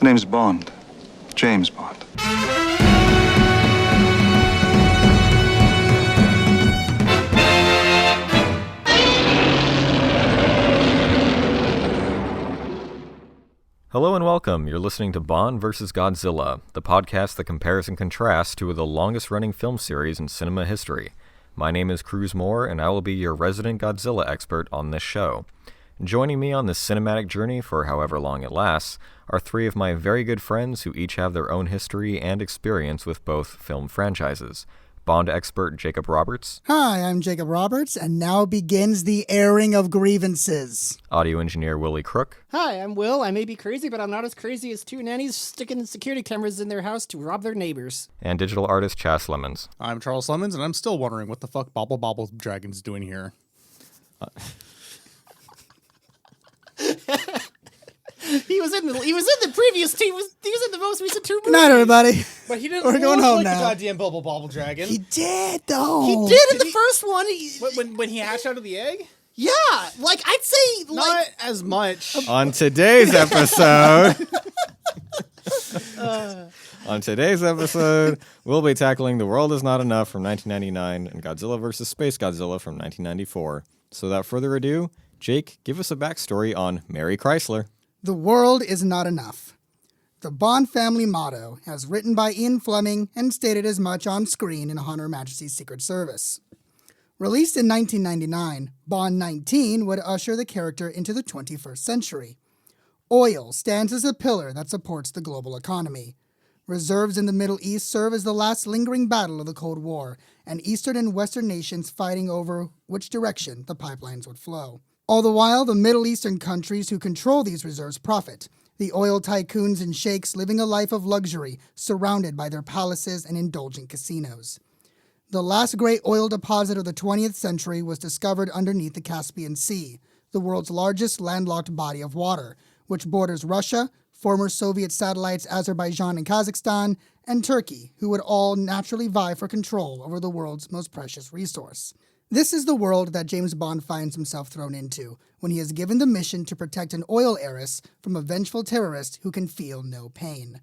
name's Bond. James Bond. Hello and welcome. You're listening to Bond vs. Godzilla, the podcast that compares and contrasts two of the longest-running film series in cinema history. My name is Cruz Moore, and I will be your resident Godzilla expert on this show. Joining me on this cinematic journey for however long it lasts are three of my very good friends who each have their own history and experience with both film franchises. Bond expert Jacob Roberts. Hi, I'm Jacob Roberts, and now begins the airing of grievances. Audio engineer Willie Crook. Hi, I'm Will. I may be crazy, but I'm not as crazy as two nannies sticking security cameras in their house to rob their neighbors. And digital artist Chas Lemons. I'm Charles Lemons, and I'm still wondering what the fuck Bobble Bobble Dragon's doing here. He was in the previous team. He was in the most recent two movies. Good night, everybody. But he didn't We're going look home like now. the goddamn Bubble Bobble Dragon. He did, though. He did in the first one. When he hatched out of the egg? Yeah, like I'd say, Not as much. On today's episode... we'll be tackling The World Is Not Enough from 1999 and Godzilla vs. SpaceGodzilla from 1994. So without further ado, Jake, give us a backstory on Mary Chrysler. The world is not enough. The Bond family motto, as written by Ian Fleming and stated as much on screen in Her Majesty's Secret Service. Released in 1999, Bond 19 would usher the character into the 21st century. Oil stands as a pillar that supports the global economy. Reserves in the Middle East serve as the last lingering battle of the Cold War, and Eastern and Western nations fighting over which direction the pipelines would flow. All the while, the Middle Eastern countries who control these reserves profit, the oil tycoons and sheikhs living a life of luxury, surrounded by their palaces and indulgent casinos. The last great oil deposit of the 20th century was discovered underneath the Caspian Sea, the world's largest landlocked body of water, which borders Russia, former Soviet satellites Azerbaijan and Kazakhstan, and Turkey, who would all naturally vie for control over the world's most precious resource. This is the world that James Bond finds himself thrown into when he is given the mission to protect an oil heiress from a vengeful terrorist who can feel no pain.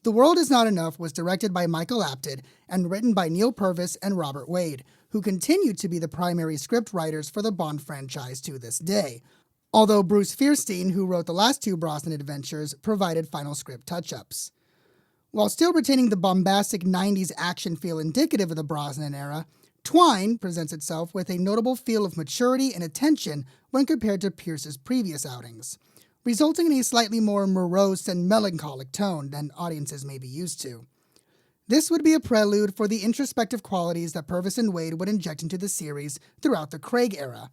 The World Is Not Enough was directed by Michael Apted and written by Neil Purvis and Robert Wade, who continue to be the primary script writers for the Bond franchise to this day, although Bruce Fierstein, who wrote the last two Brosnan adventures, provided final script touch-ups. While still retaining the bombastic 90s action feel indicative of the Brosnan era, Twine presents itself with a notable feel of maturity and attention when compared to Pierce's previous outings, resulting in a slightly more morose and melancholic tone than audiences may be used to. This would be a prelude for the introspective qualities that Purvis and Wade would inject into the series throughout the Craig era.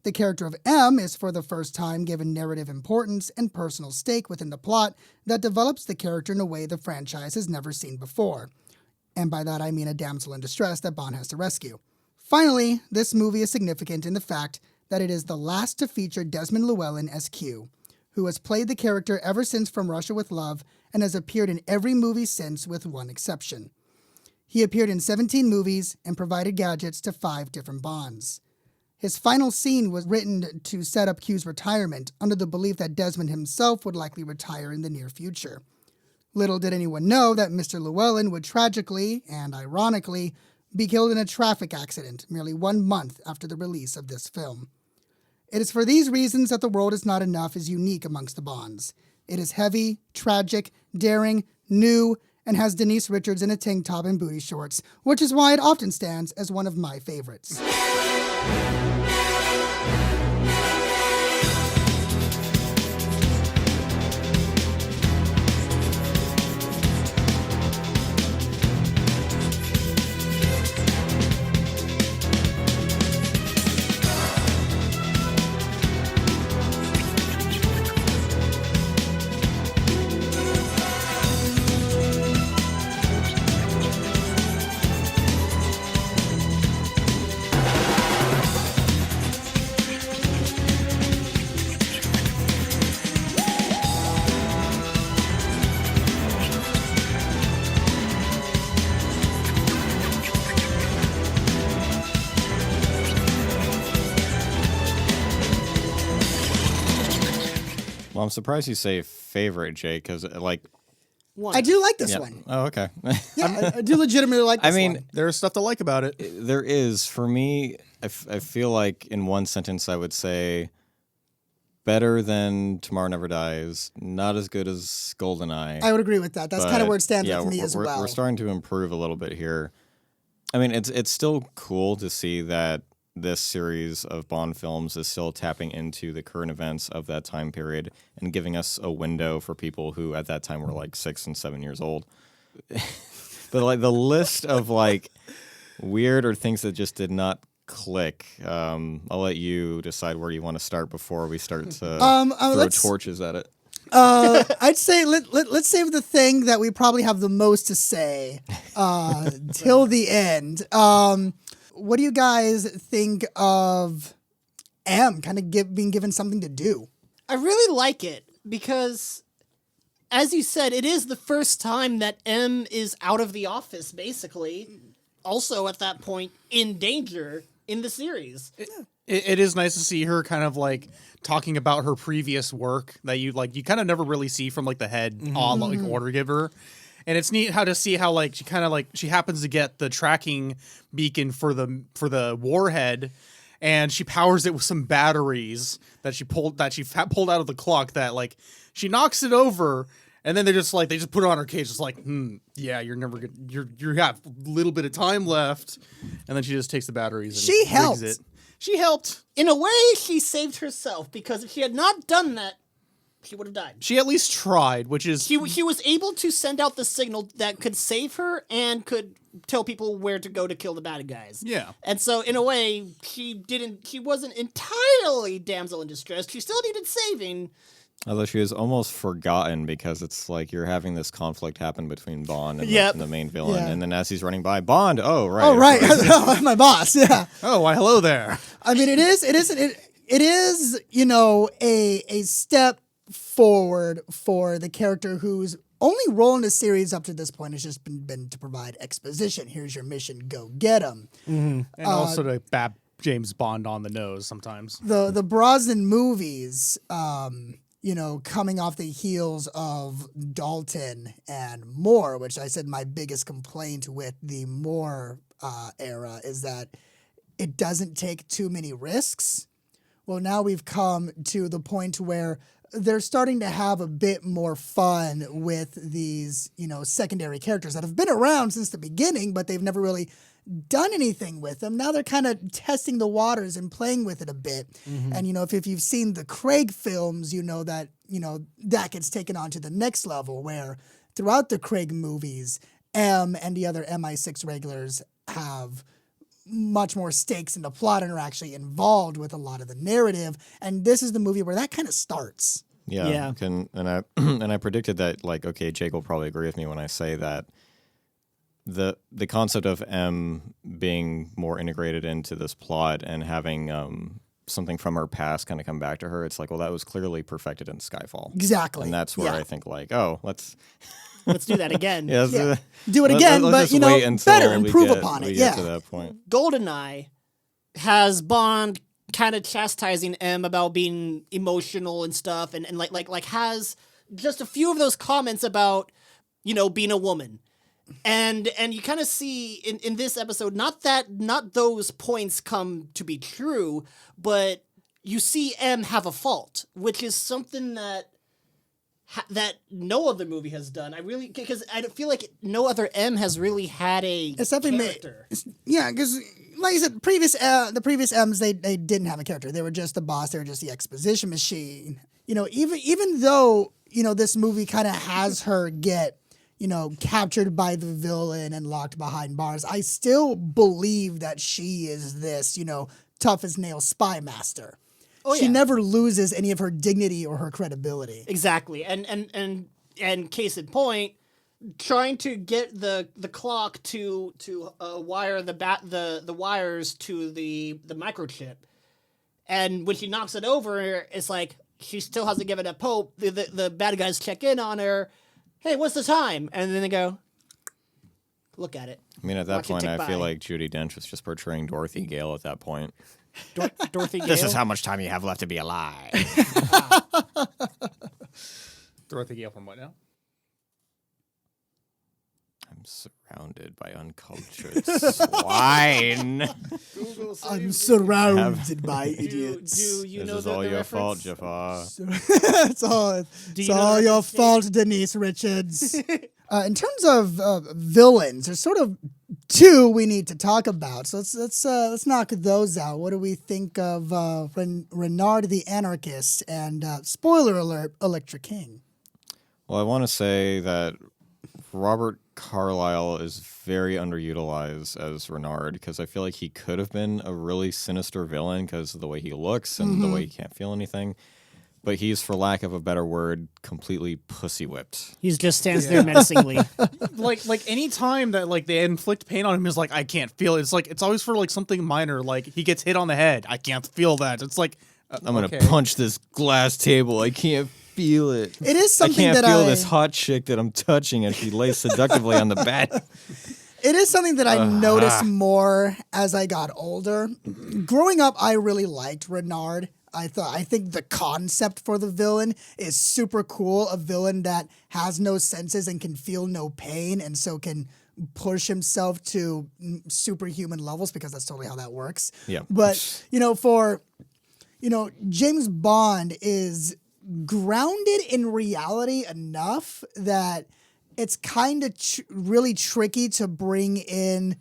The character of M is for the first time given narrative importance and personal stake within the plot that develops the character in a way the franchise has never seen before. And by that I mean a damsel in distress that Bond has to rescue. Finally, this movie is significant in the fact that it is the last to feature Desmond Llewellyn as Q, who has played the character ever since From Russia with Love and has appeared in every movie since with one exception. He appeared in 17 movies and provided gadgets to 5 different Bonds. His final scene was written to set up Q's retirement under the belief that Desmond himself would likely retire in the near future. Little did anyone know that Mr. Llewellyn would tragically, and ironically, be killed in a traffic accident merely 1 month after the release of this film. It is for these reasons that The World Is Not Enough is unique amongst the Bonds. It is heavy, tragic, daring, new, and has Denise Richards in a tank top and booty shorts, which is why it often stands as one of my favorites. Well, I'm surprised you say favorite, Jake, because like. One. I do like this Yeah. one. Oh, okay. Yeah, I do legitimately like this one. There's stuff to like about it. There is. For me, I feel like in one sentence I would say better than Tomorrow Never Dies, not as good as GoldenEye. I would agree with that. That's kind of where it stands yeah, with me as well. We're starting to improve a little bit here. I mean, it's still cool to see that this series of Bond films is still tapping into the current events of that time period and giving us a window for people who at that time were like 6 and 7 years old. But like the list of like weird or things that just did not click, I'll let you decide where you want to start before we start to throw torches at it. I'd say let's save the thing that we probably have the most to say till the end. What do you guys think of M kind of being given something to do? I really like it because, as you said, it is the first time that M is out of the office, basically. Also, at that point, in danger in the series. It is nice to see her kind of like talking about her previous work that you kind of never really see from like the head like order giver. And it's neat how to see how like she happens to get the tracking beacon for the warhead, and she powers it with some batteries that she pulled out of the clock. That like she knocks it over, and then they just put it on her cage. It's like, yeah, you're never gonna you have a little bit of time left, and then she just takes the batteries. And She helped. rigs it. She helped. In a way, she saved herself, because if she had not done that, she would have died. She at least tried, which is She was able to send out the signal that could save her and could tell people where to go to kill the bad guys. Yeah. And so, in a way, she wasn't entirely damsel in distress. She still needed saving. Although she was almost forgotten, because it's like you're having this conflict happen between Bond and, Yep. the main villain, Yeah. and then as he's running by, Bond, oh right. Oh, right. of course. My boss. Yeah. oh, why hello there. I mean, it is, a step forward for the character whose only role in the series up to this point has just been to provide exposition. Here's your mission. Go get him. And also to bap James Bond on the nose sometimes. The Brosnan movies, coming off the heels of Dalton and Moore, which I said my biggest complaint with the Moore era is that it doesn't take too many risks. Well, now we've come to the point where they're starting to have a bit more fun with these, secondary characters that have been around since the beginning, but they've never really done anything with them. Now they're kind of testing the waters and playing with it a bit. And, if you've seen the Craig films, that gets taken on to the next level, where throughout the Craig movies, M and the other MI6 regulars have much more stakes in the plot and are actually involved with a lot of the narrative. And this is the movie where that kind of starts. Yeah. And I predicted that, like, okay, Jake will probably agree with me when I say that the concept of M being more integrated into this plot and having something from her past kind of come back to her, it's like, well, that was clearly perfected in Skyfall. Exactly. And that's where I think, like, oh, let's do that again. Do it again, let's but, just wait until better, we improve get- upon we it. get to that point. GoldenEye has Bond kind of chastising M about being emotional and stuff, and like has just a few of those comments about, being a woman. And you kind of see in this episode, not those points come to be true, but you see M have a fault, which is something that no other movie has done. Because I feel like no other M has really had a character. Because like I said, the previous M's they didn't have a character. They were just the boss. They were just the exposition machine. Even though this movie kind of has her get captured by the villain and locked behind bars, I still believe that she is this tough as nails spy master. She never loses any of her dignity or her credibility. Exactly. And case in point, trying to get the clock to wire the wires to the microchip. And when she knocks it over, it's like she still hasn't given up hope. The bad guys check in on her. Hey, what's the time? And then they go, look at it. I mean, at that Watch it point, tick I feel by. like Judi Dench was just portraying Dorothy Gale at that point. Dorothy Gale. This is how much time you have left to be alive. Dorothy Gale from what now? I'm surrounded by uncultured swine. I'm surrounded by idiots. Do you This know is the all your reference? fault, Jafar. It's all, it's all your fault, Denise Richards. In terms of villains, there's sort of two we need to talk about. So let's knock those out. What do we think of Renard the Anarchist and spoiler alert, Electra King? Well, I want to say that Robert Carlyle is very underutilized as Renard because I feel like he could have been a really sinister villain because of the way he looks and the way he can't feel anything. But he's, for lack of a better word, completely pussy whipped. He just stands there menacingly. Like any time that like they inflict pain on him is like I can't feel it. It's like it's always for like something minor. Like he gets hit on the head. I can't feel that. It's like I'm gonna punch this glass table. I can't feel it. It is something I can't that feel this hot chick that I'm touching as she lays seductively on the bed. It is something that I noticed more as I got older. Growing up, I really liked Renard. I think the concept for the villain is super cool. A villain that has no senses and can feel no pain, and so can push himself to superhuman levels because that's totally how that works. Yeah. But James Bond is grounded in reality enough that it's kind of really tricky to bring in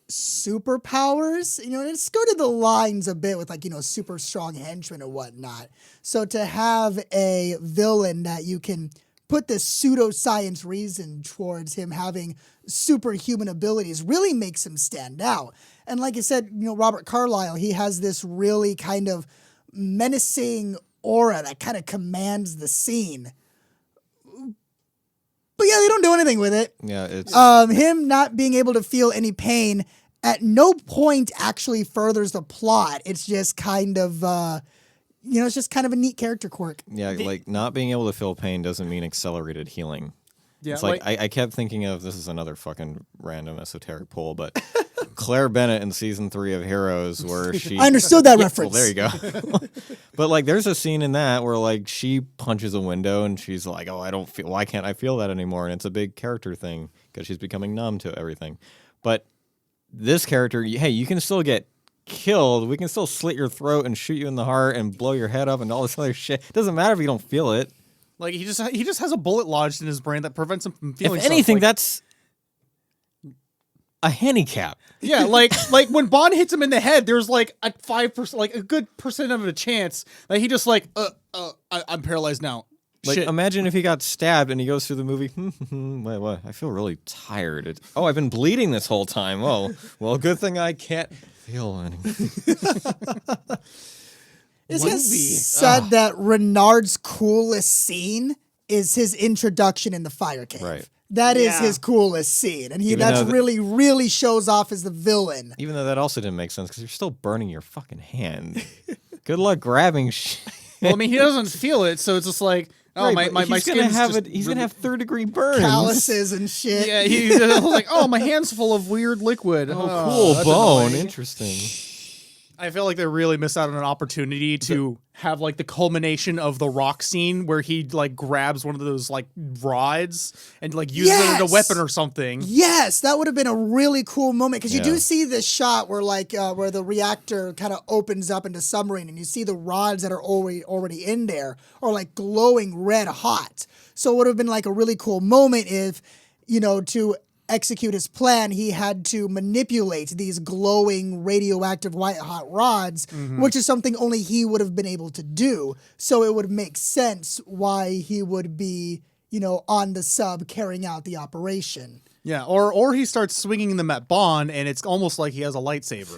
superpowers, and it skirted the lines a bit with super strong henchmen and whatnot. So to have a villain that you can put this pseudoscience reason towards him having superhuman abilities really makes him stand out. And like I said, Robert Carlyle, he has this really kind of menacing aura that kind of commands the scene. But yeah, they don't do anything with it. Yeah, it's Him not being able to feel any pain at no point actually furthers the plot. It's just kind of, it's just kind of a neat character quirk. yeah, like not being able to feel pain doesn't mean accelerated healing. Yeah, It's like I kept thinking of, this is another fucking random esoteric pull, but Claire Bennett in season 3 of Heroes where she I understood that reference. Well, there you go. But like there's a scene in that where like she punches a window and she's like, "Oh, why can't I feel that anymore?" And it's a big character thing because she's becoming numb to everything. But this character, hey, you can still get killed. We can still slit your throat and shoot you in the heart and blow your head up and all this other shit. It doesn't matter if you don't feel it. Like he just has a bullet lodged in his brain that prevents him from feeling. If anything, stuff. that's a handicap. Yeah, like when Bond hits him in the head, there's like a 5%, like a good percent of a chance that he just like, I'm paralyzed now. Like, Shit. imagine if he got stabbed and he goes through the movie. Wait, what? I feel really tired. I've been bleeding this whole time. Oh, well, good thing I can't feel anything. It's said that Renard's coolest scene is his introduction in the fire cave. Right. That is Yeah. his coolest scene, and Even that's though really shows off as the villain. Even though that also didn't make sense because you're still burning your fucking hand. Good luck grabbing shit. Well, I mean, he doesn't feel it, so it's just like, oh, Right, my he's skin's gonna have just he's really- gonna have third-degree burns. Calluses and shit. Yeah, he's like, oh, my hand's full of weird liquid. Oh, cool that's bone. annoying. Interesting. I feel like they really missed out on an opportunity to have like the culmination of the rock scene where he like grabs one of those like rods and like uses it as a Yes! weapon or something. Yes, that would have been a really cool moment because you Yeah. do see this shot where where the reactor kind of opens up into submarine and you see the rods that are already in there are like glowing red hot. So it would have been like a really cool moment if, to execute his plan, he had to manipulate these glowing radioactive white hot rods, which is something only he would have been able to do. So it would make sense why he would be, on the sub carrying out the operation. Yeah, or he starts swinging them at Bond and it's almost like he has a lightsaber.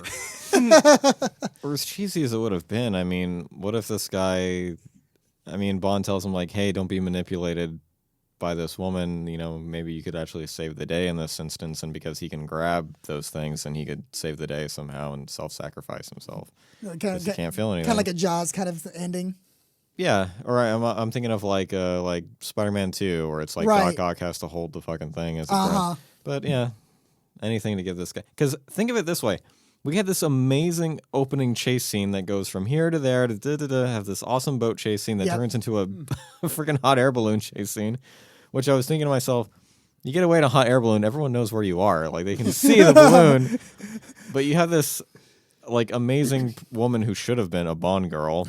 Or as cheesy as it would have been, I mean, what if this guy, Bond tells him like, hey, don't be manipulated by this woman, maybe you could actually save the day in this instance, and because he can grab those things and he could save the day somehow and self-sacrifice himself. Because he can't feel anything. Kind of like a Jaws kind of ending. Yeah, or I'm thinking of like Spider-Man 2, where it's like Right. Doc Ock has to hold the fucking thing as a Uh-huh. breath. But yeah, anything to give this guy. Because think of it this way: we had this amazing opening chase scene that goes from here to there to have this awesome boat chase scene that turns into a freaking hot air balloon chase scene, which I was thinking to myself, you get away in a hot air balloon, everyone knows where you are. Like, they can see the balloon. But you have this, like, amazing woman who should have been a Bond girl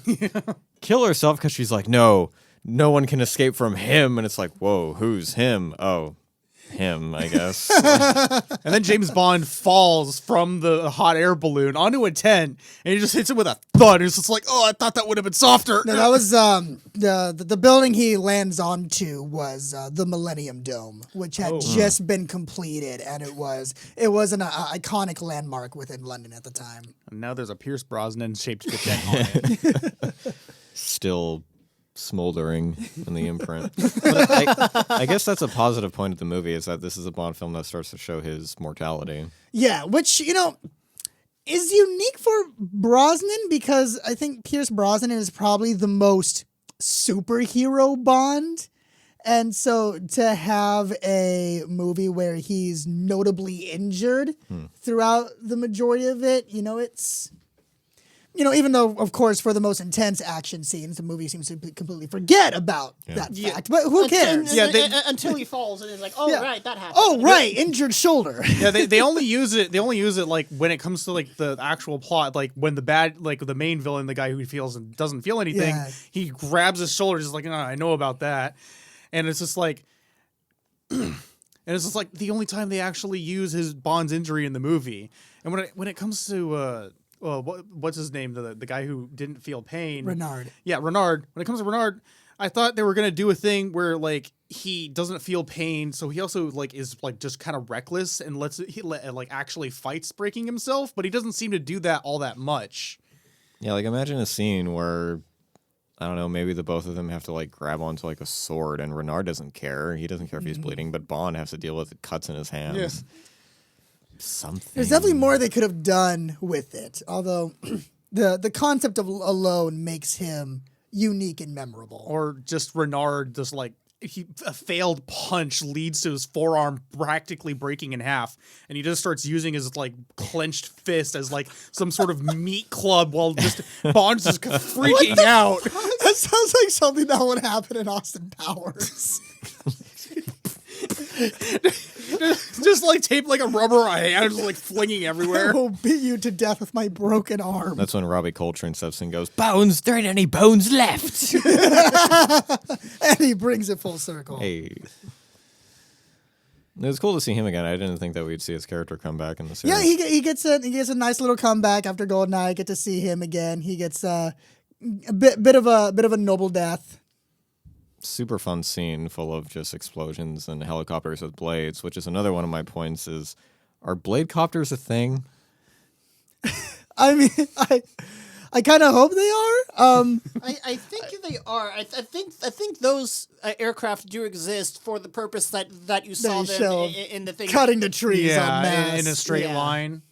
kill herself because she's like, no one can escape from him. And it's like, whoa, who's him? Oh, him, I guess. And then James Bond falls from the hot air balloon onto a tent, and he just hits it with a thud. It's just like, oh, I thought that would have been softer. No, that was the building he lands onto was the Millennium Dome, which had just been completed, and it was an iconic landmark within London at the time. And now there's a Pierce Brosnan shaped jet on it. Still smoldering in the imprint. But I guess that's a positive point of the movie, is that this is a Bond film that starts to show his mortality. Yeah, which, is unique for Brosnan, because I think Pierce Brosnan is probably the most superhero Bond. And so to have a movie where he's notably injured throughout the majority of it, it's... even though, of course, for the most intense action scenes, the movie seems to completely forget about that fact. But who cares? Until he falls and it's like, oh, right, that happened. Oh, right, injured shoulder. Yeah, they only use it. They only use it like when it comes to like the actual plot, like when the main villain, the guy who feels and doesn't feel anything, he grabs his shoulder, just like, oh, I know about that, and it's just like, the only time they actually use his Bond's injury in the movie, and when it comes to what's his name? The guy who didn't feel pain. Renard. Yeah, Renard. When it comes to Renard, I thought they were gonna do a thing where like he doesn't feel pain, so he also like is like just kind of reckless and actually fights breaking himself, but he doesn't seem to do that all that much. Yeah, like imagine a scene where, I don't know, maybe the both of them have to like grab onto like a sword, and Renard doesn't care. He doesn't care if he's bleeding, but Bond has to deal with the cuts in his hands. Yeah. Something. There's definitely more they could have done with it, although the concept of alone makes him unique and memorable. Or just Renard, just like a failed punch leads to his forearm practically breaking in half, and he just starts using his like clenched fist as like some sort of meat club while just Bond's just freaking out. That sounds like something that would happen in Austin Powers. just like tape like a rubber hand, just like flinging everywhere. I will beat you to death with my broken arm. That's when Robbie Coltrane steps in and goes, "Bones, there ain't any bones left." And he brings it full circle. Hey. It was cool to see him again. I didn't think that we'd see his character come back in the series. Yeah, he gets a nice little comeback after GoldenEye. Get to see him again. He gets a bit of a noble death. Super fun scene full of just explosions and helicopters with blades, which is another one of my points is, are blade copters a thing? I mean, I kind of hope they are. I think they are. I think those aircraft do exist for the purpose that you saw They them show in the thing. cutting the trees en masse. in a straight line.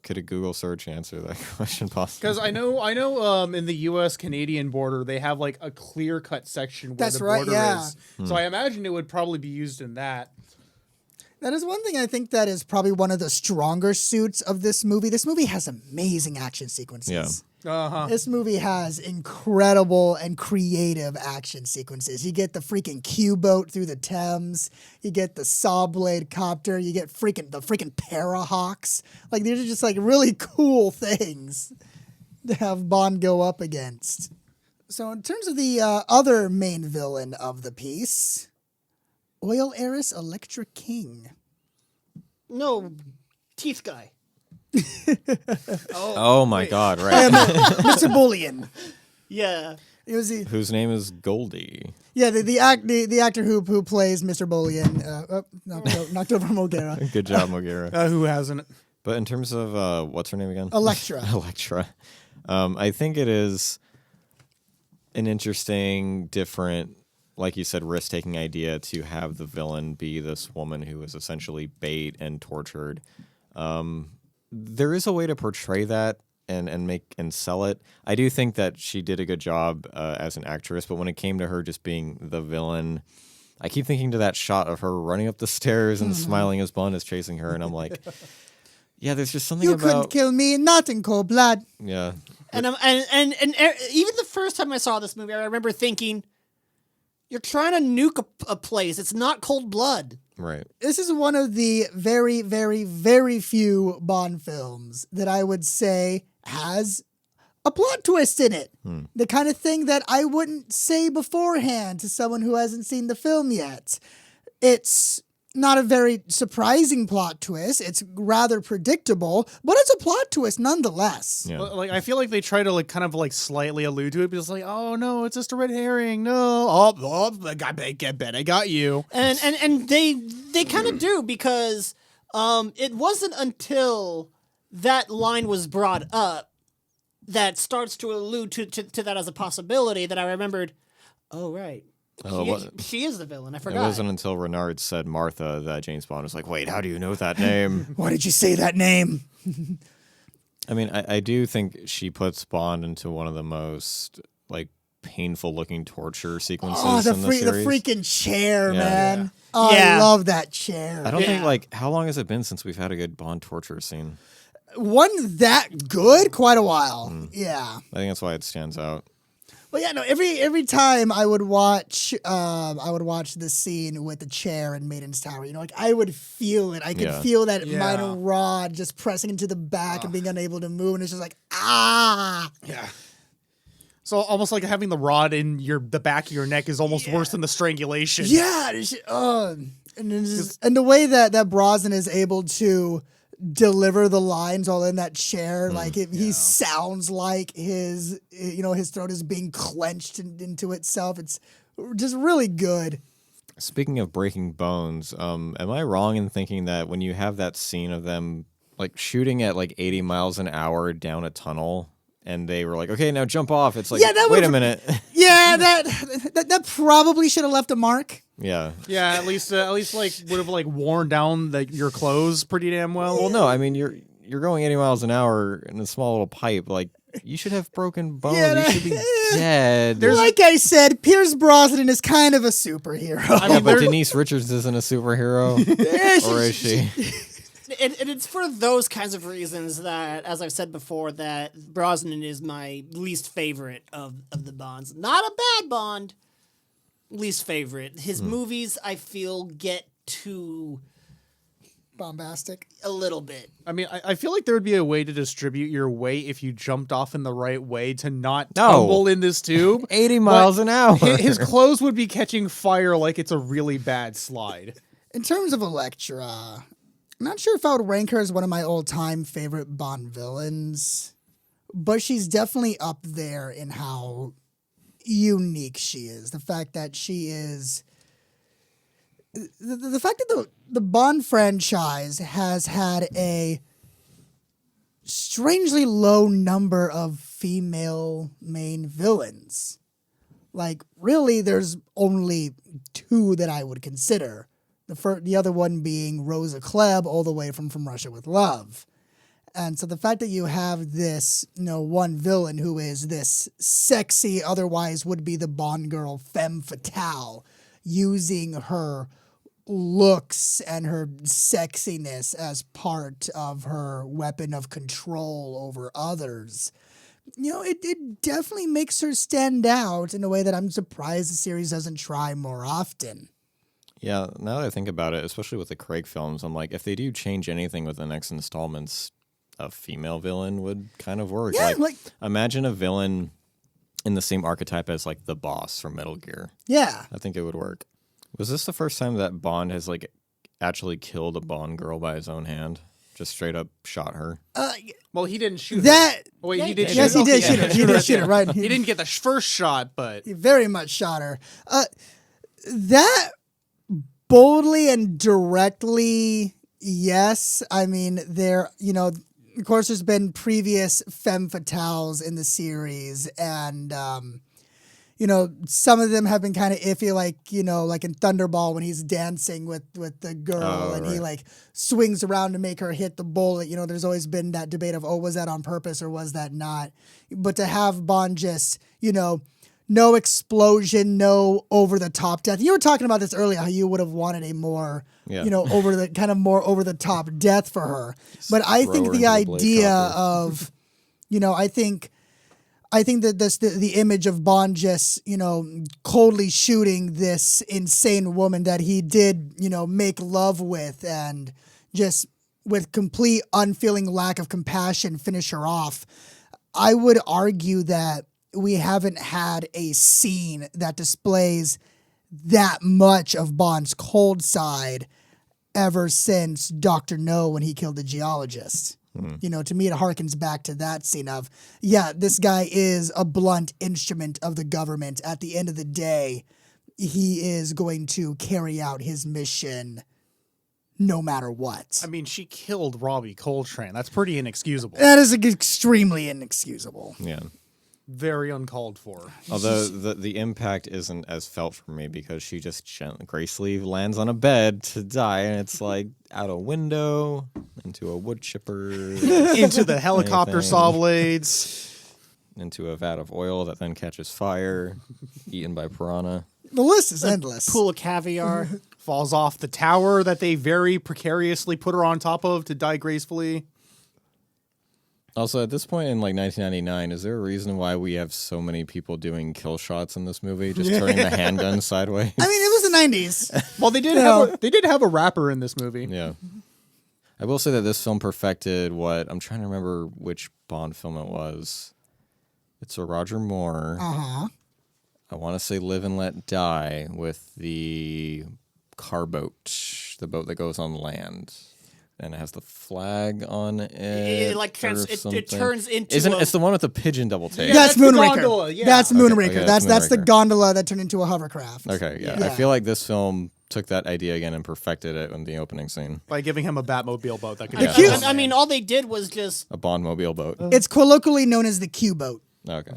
Could a Google search answer that question possibly? Because I know in the U.S.-Canadian border, they have like a clear-cut section where That's the right, border yeah. is. So I imagine it would probably be used in that. That is one thing I think that is probably one of the stronger suits of this movie. This movie has amazing action sequences. Yeah. Uh-huh. This movie has incredible and creative action sequences. You get the freaking Q-boat through the Thames. You get the saw blade copter. You get the freaking Parahawks. Like, these are just like really cool things to have Bond go up against. So in terms of the other main villain of the piece, oil heiress Electra King. No, teeth guy. Oh my God! Right. Mr. Bullion. Yeah. It was Whose name is Goldie? Yeah, the actor who plays Mr. Bullion, knocked over Mogera. Good job, Mogera. Who hasn't? But in terms of what's her name again? Electra. Electra. I think it is an interesting, different, like you said, risk-taking idea to have the villain be this woman who is essentially bait and tortured. There is a way to portray that and make and sell it. I do think that she did a good job as an actress, but when it came to her just being the villain, I keep thinking to that shot of her running up the stairs and smiling as Bond is chasing her, and I'm like, Yeah, there's just something You about... couldn't kill me, not in cold blood. Yeah. And even the first time I saw this movie, I remember thinking, you're trying to nuke a place. It's not cold blood. Right. This is one of the very, very, very few Bond films that I would say has a plot twist in it. The kind of thing that I wouldn't say beforehand to someone who hasn't seen the film yet. It's not a very surprising plot twist. It's rather predictable, but it's a plot twist nonetheless. Yeah. Like I feel like they try to like kind of like slightly allude to it, but it's like, oh no, it's just a red herring. No, I bet I got you. And they kind of do, because it wasn't until that line was brought up that starts to allude to that as a possibility that I remembered. Oh right. She is the villain. I forgot. It wasn't until Renard said Martha that James Bond was like, wait, how do you know that name? Why did you say that name? I mean, I do think she puts Bond into one of the most, like, painful-looking torture sequences Oh, in the series. the freaking chair, Yeah. man. Yeah. Oh, Yeah. I love that chair. I don't think, like, how long has it been since we've had a good Bond torture scene? One that good? Quite a while. Yeah. I think that's why it stands out. Well, yeah, no. Every time I would watch the scene with the chair in Maiden's Tower. You know, like I would feel it. I could feel that Yeah. minor rod just pressing into the back and being unable to move, and it's just like ah. Yeah. So almost like having the rod in the back of your neck is almost worse than the strangulation. Yeah. And the way that Brosnan is able to deliver the lines all in that chair, like he sounds like his throat is being clenched into itself. It's just really good. Speaking of breaking bones, am I wrong in thinking that when you have that scene of them, like, shooting at, like, 80 miles an hour down a tunnel, and they were like, okay, now jump off. It's like, wait a minute. Yeah, that probably should have left a mark. Yeah. Yeah, at least like would have like worn down your clothes pretty damn well. Well, no, I mean, you're going 80 miles an hour in a small little pipe. Like, you should have broken bones. Yeah, you should be dead. Like I said, Pierce Brosnan is kind of a superhero. Yeah, but Denise Richards isn't a superhero. Or is she? And it's for those kinds of reasons that, as I've said before, that Brosnan is my least favorite of the Bonds. Not a bad Bond, least favorite. His movies, I feel, get too Bombastic. a little bit. I mean, I feel like there would be a way to distribute your weight if you jumped off in the right way to not tumble in this tube. 80 miles an hour. His clothes would be catching fire like it's a really bad slide. In terms of Elektra, I'm not sure if I would rank her as one of my all-time favorite Bond villains, but she's definitely up there in how unique she is. The fact that she is... The fact that the Bond franchise has had a strangely low number of female main villains. Like, really, there's only two that I would consider. The other one being Rosa Klebb, all the way from Russia with Love. And so the fact that you have this, one villain who is this sexy, otherwise would be the Bond girl femme fatale, using her looks and her sexiness as part of her weapon of control over others. It definitely makes her stand out in a way that I'm surprised the series doesn't try more often. Yeah, now that I think about it, especially with the Craig films, I'm like, if they do change anything with the next installments, a female villain would kind of work. Yeah, imagine a villain in the same archetype as, like, the boss from Metal Gear. Yeah. I think it would work. Was this the first time that Bond has, like, actually killed a Bond girl by his own hand? Just straight up shot her? Well, he didn't shoot that. her. Oh, wait, he did shoot Yes, her. he did Okay, shoot her. He did shoot her, right? He didn't get the first shot, but... He very much shot her. That boldly and directly, yes. I mean, of course, there's been previous femme fatales in the series, and some of them have been kind of iffy, like in Thunderball when he's dancing with the girl and he like swings around to make her hit the bullet. There's always been that debate of, was that on purpose or was that not? But to have Bond just, no explosion, no over the top death. You were talking about this earlier, how you would have wanted a more, Yeah. over the top death for her. But I throw think her the into the blade idea copper. of, I think that the image of Bond just, coldly shooting this insane woman that he did, make love with, and just with complete unfeeling lack of compassion finish her off. I would argue that we haven't had a scene that displays that much of Bond's cold side ever since Dr. No when he killed the geologist. To me, it harkens back to that scene of, this guy is a blunt instrument of the government. At the end of the day, he is going to carry out his mission no matter what. I mean, she killed Robbie Coltrane. That's pretty inexcusable. That is extremely inexcusable. Yeah. Very uncalled for. Although the impact isn't as felt for me because she just gracefully lands on a bed to die, and it's like out a window, into a wood chipper, Into the helicopter Anything. saw blades. into a vat of oil that then catches fire, eaten by piranha. The list is endless. Pool of caviar. Falls off the tower that they very precariously put her on top of to die gracefully. Also, at this point in 1999, is there a reason why we have so many people doing kill shots in this movie, just turning the handgun sideways? I mean, it was the 90s. Well, they did have a rapper in this movie. Yeah. I will say that this film perfected what I'm trying to remember which Bond film it was. It's a Roger Moore. Uh-huh. I want to say Live and Let Die with the car boat, the boat that goes on land. And it has the flag on it. It turns into It's the one with the pigeon double take? Yeah, That's that's the Moonraker. gondola, yeah. That's Moonraker. okay, that's that's the Moonraker. gondola that turned into a hovercraft. Okay, yeah. Yeah. I feel like this film took that idea again and perfected it in the opening scene. By giving him a Batmobile boat that could The get cute- on I mean, all they did was just A Bondmobile boat. It's colloquially known as the Q boat. Okay.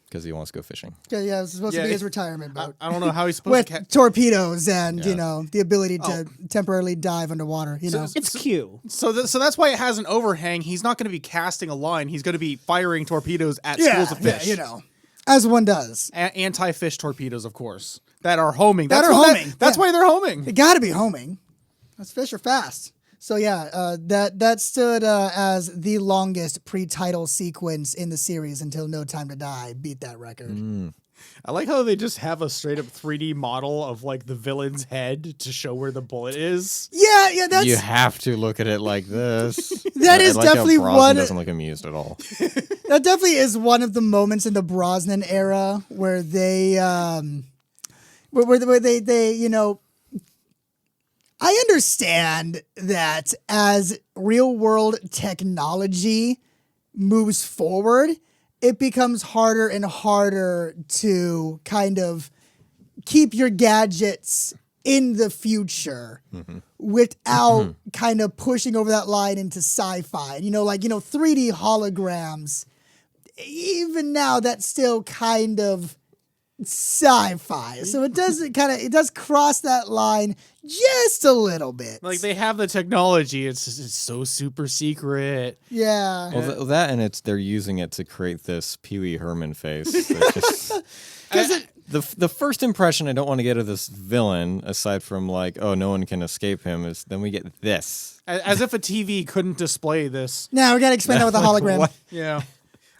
Because he wants to go fishing. Yeah, it's supposed to Yeah, be his it- retirement boat. I don't know how he's supposed With to torpedoes and, Yeah. the ability to temporarily dive underwater, it's Q. So that's why it has an overhang. He's not going to be casting a line. He's going to be firing torpedoes at schools of fish. as one does. Anti-fish torpedoes, of course, that are homing. That That's are what homing, That's yeah. why they're homing. It got to be homing. Those fish are fast. So that stood as the longest pre-title sequence in the series until No Time to Die beat that record. I like how they just have a straight up 3D model of like the villain's head to show where the bullet is. Yeah, that's You have to look at it like this. That is I like how definitely Brosnan one- doesn't look amused at all. that definitely is one of the moments in the Brosnan era where they where they I understand that as real world technology moves forward, it becomes harder and harder to kind of keep your gadgets in the future without kind of pushing over that line into sci-fi. 3D holograms, even now that's still kind of sci-fi. So it does cross that line just a little bit. Like they have the technology. It's so super secret. Yeah. Well, that and they're using it to create this Pee Wee Herman face. The first impression I don't want to get of this villain, aside from like, oh, no one can escape him, is then we get this. As if a TV couldn't display this. Now we gotta explain that with a hologram. What? Yeah.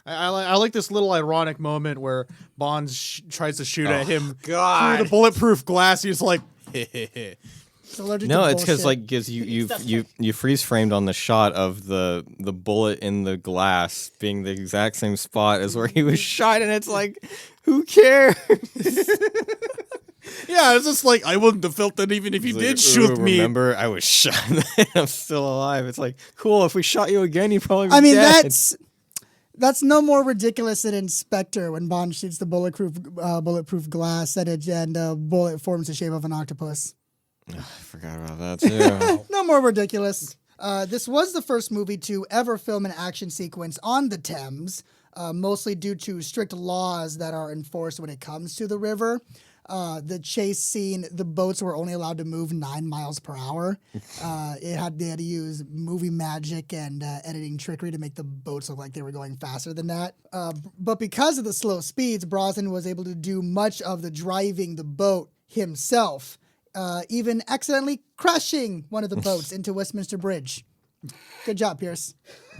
I like this little ironic moment where Bond tries to shoot at him God. through the bulletproof glass. He's like, It's allergic No, to it's because bullshit. you freeze framed on the shot of the bullet in the glass being the exact same spot as where he was shot, and it's like, who cares? yeah, it's just like, I wouldn't have felt that even if you did shoot me. Remember, I was shot. I'm still alive. It's like, cool. If we shot you again, you'd probably be I mean, dead. that's no more ridiculous than in Spectre when Bond shoots the bulletproof glass and a bullet forms the shape of an octopus. I forgot about that too. No more ridiculous. This was the first movie to ever film an action sequence on the Thames, mostly due to strict laws that are enforced when it comes to the river. The chase scene, the boats were only allowed to move 9 miles per hour. They had to use movie magic and editing trickery to make the boats look like they were going faster than that. But because of the slow speeds, Brosnan was able to do much of the driving the boat himself, even accidentally crashing one of the boats into Westminster Bridge. Good job, Pierce.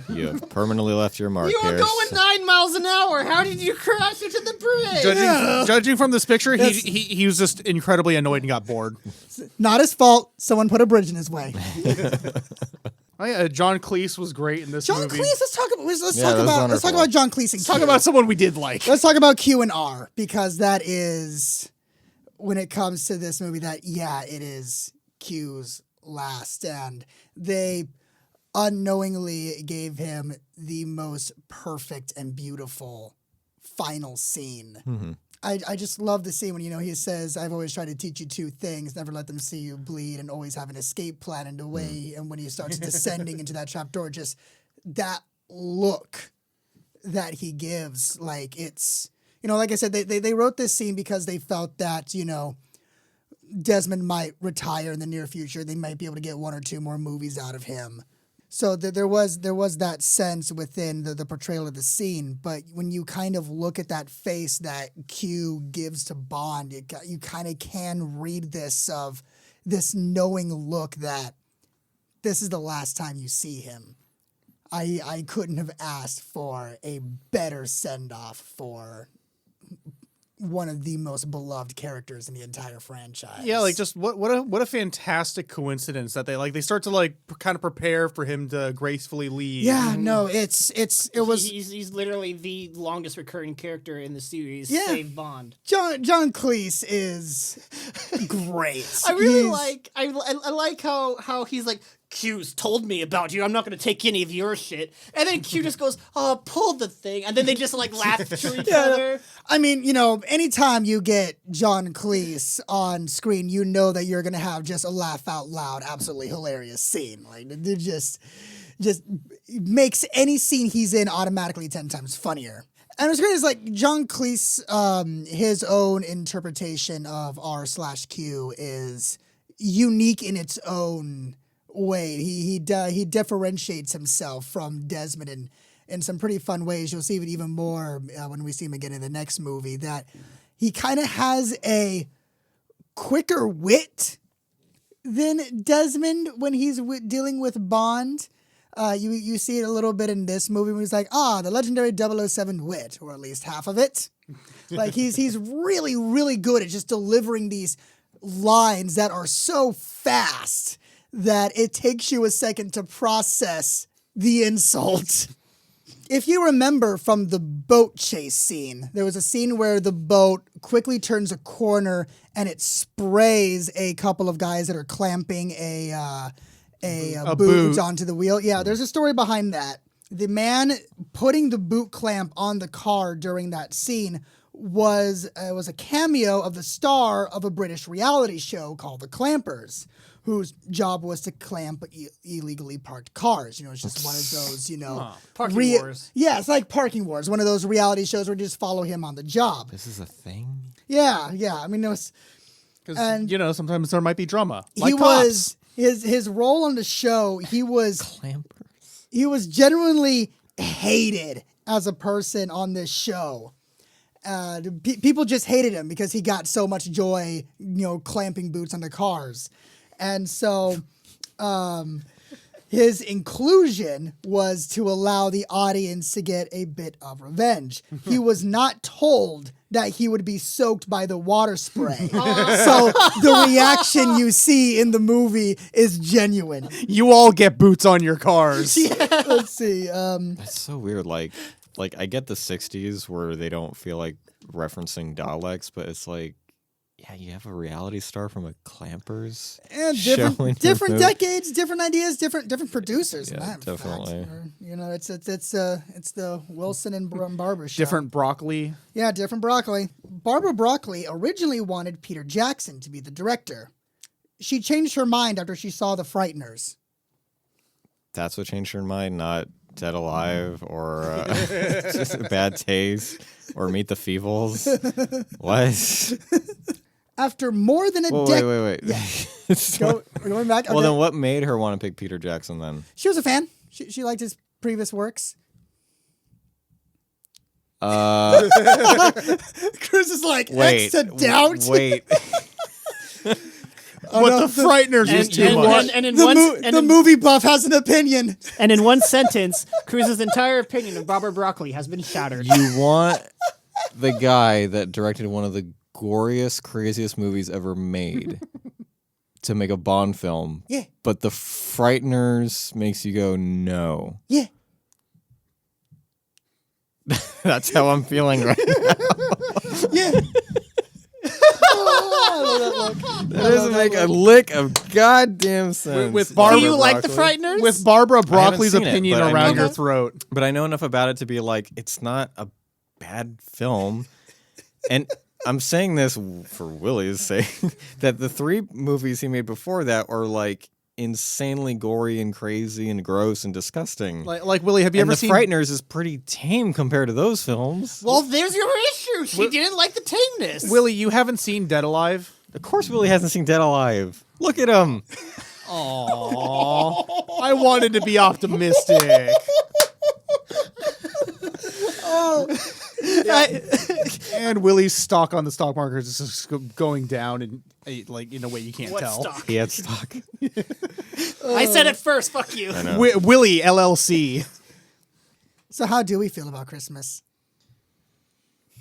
You have permanently left your mark, You were Pierce. going 9 miles an hour. How did you crash into the bridge? Judging from this picture, he was just incredibly annoyed and got bored. Not his fault. Someone put a bridge in his way. Oh, yeah, John Cleese was great in this John movie. Cleese. Let's talk Yeah, that was wonderful. about John Cleese. And Talk Q. about someone we did like. Let's talk about Q and R, because that is, when it comes to this movie, that it is Q's last, and they unknowingly gave him the most perfect and beautiful final scene. Mm-hmm. I just love the scene when, he says, I've always tried to teach you 2 things, never let them see you bleed and always have an escape plan in a way. And when he starts descending into that trapdoor, just that look that he gives, like it's, like I said, they wrote this scene because they felt that, Desmond might retire in the near future. They might be able to get 1 or 2 more movies out of him. So there was that sense within the portrayal of the scene, but when you kind of look at that face that Q gives to Bond, you kind of can read this knowing look that this is the last time you see him. I couldn't have asked for a better send-off for one of the most beloved characters in the entire franchise. Yeah, like just what a fantastic coincidence that they start to kind of prepare for him to gracefully leave. Yeah, no, it was He's literally the longest recurring character in the series, Yeah. save Bond. John Cleese is great. I really He's- I like how he's like, Q's told me about you. I'm not going to take any of your shit. And then Q just goes, oh, pull the thing. And then they just laugh to each other. I mean, anytime you get John Cleese on screen, you know that you're going to have just a laugh out loud, absolutely hilarious scene. Like, it just makes any scene he's in automatically 10 times funnier. And what's great is John Cleese, his own interpretation of R/Q is unique in its own way. He differentiates himself from Desmond in some pretty fun ways. You'll see it even more when we see him again in the next movie, that he kind of has a quicker wit than Desmond when he's dealing with Bond. You see it a little bit in this movie when he's like, the legendary 007 wit, or at least half of it. He's really, really good at just delivering these lines that are so fast that it takes you a second to process the insult. If you remember from the boat chase scene, there was a scene where the boat quickly turns a corner and it sprays a couple of guys that are clamping a boot onto the wheel. Yeah, there's a story behind that. The man putting the boot clamp on the car during that scene was a cameo of the star of a British reality show called The Clampers, whose job was to clamp illegally parked cars. It's just one of those, Parking Wars. Yeah, it's like Parking Wars, one of those reality shows where you just follow him on the job. This is a thing? Yeah. I mean, it was... Because, sometimes there might be drama. He was... His role on the show, he was... Clampers. He was genuinely hated as a person on this show. People just hated him because he got so much joy, clamping boots onto cars. And so his inclusion was to allow the audience to get a bit of revenge. He was not told that he would be soaked by the water spray. So the reaction you see in the movie is genuine. You all get boots on your cars. Let's see. That's so weird. Like I get the 60s where they don't feel like referencing Daleks, but it's like, yeah, you have a reality star from a Clampers. And showing your different movie. decades, different ideas, different producers. in Yeah, that definitely. Fact. It's the Wilson and Barber show. Different broccoli. Yeah, different Broccoli. Barbara Broccoli originally wanted Peter Jackson to be the director. She changed her mind after she saw The Frighteners. That's what changed your mind, not Dead Alive or just Bad Taste or Meet the Feebles. What? After more than a Well, decade. wait. Yeah. So- We're going back. Well, Okay. then what made her want to pick Peter Jackson then? She was a fan. She liked his previous works. Uh, Cruz is like, wait. X to doubt. Wait. But the Frighteners was too much. and in The, one mo- and the in, movie buff has an opinion. and in one sentence, Cruz's entire opinion of Barbara Broccoli has been shattered. You want the guy that directed one of the goriest, craziest movies ever made to make a Bond film. Yeah. But The Frighteners makes you go, no. Yeah. That's how I'm feeling right now. Yeah. Oh, I love that look. That doesn't make a lick of goddamn sense. With Do Barbara you like the Broccoli. Frighteners? With Barbara Broccoli's seen it, opinion but I around know- your throat. But I know enough about it to be like, it's not a bad film. And I'm saying this for Willie's sake, that the 3 movies he made before that are like insanely gory and crazy and gross and disgusting. Like Willie, have you and ever The seen Frighteners is pretty tame compared to those films. well, there's your issue. She didn't like the tameness. Willie? You haven't seen Dead Alive? Of course Willie hasn't seen Dead Alive. Look at him. Aww. I wanted to be optimistic. And Willie's stock on the stock market is just going down and like in a way you can't What tell. stock? He had stock. I said it first. Fuck you. I know. Willie LLC. So how do we feel about Christmas?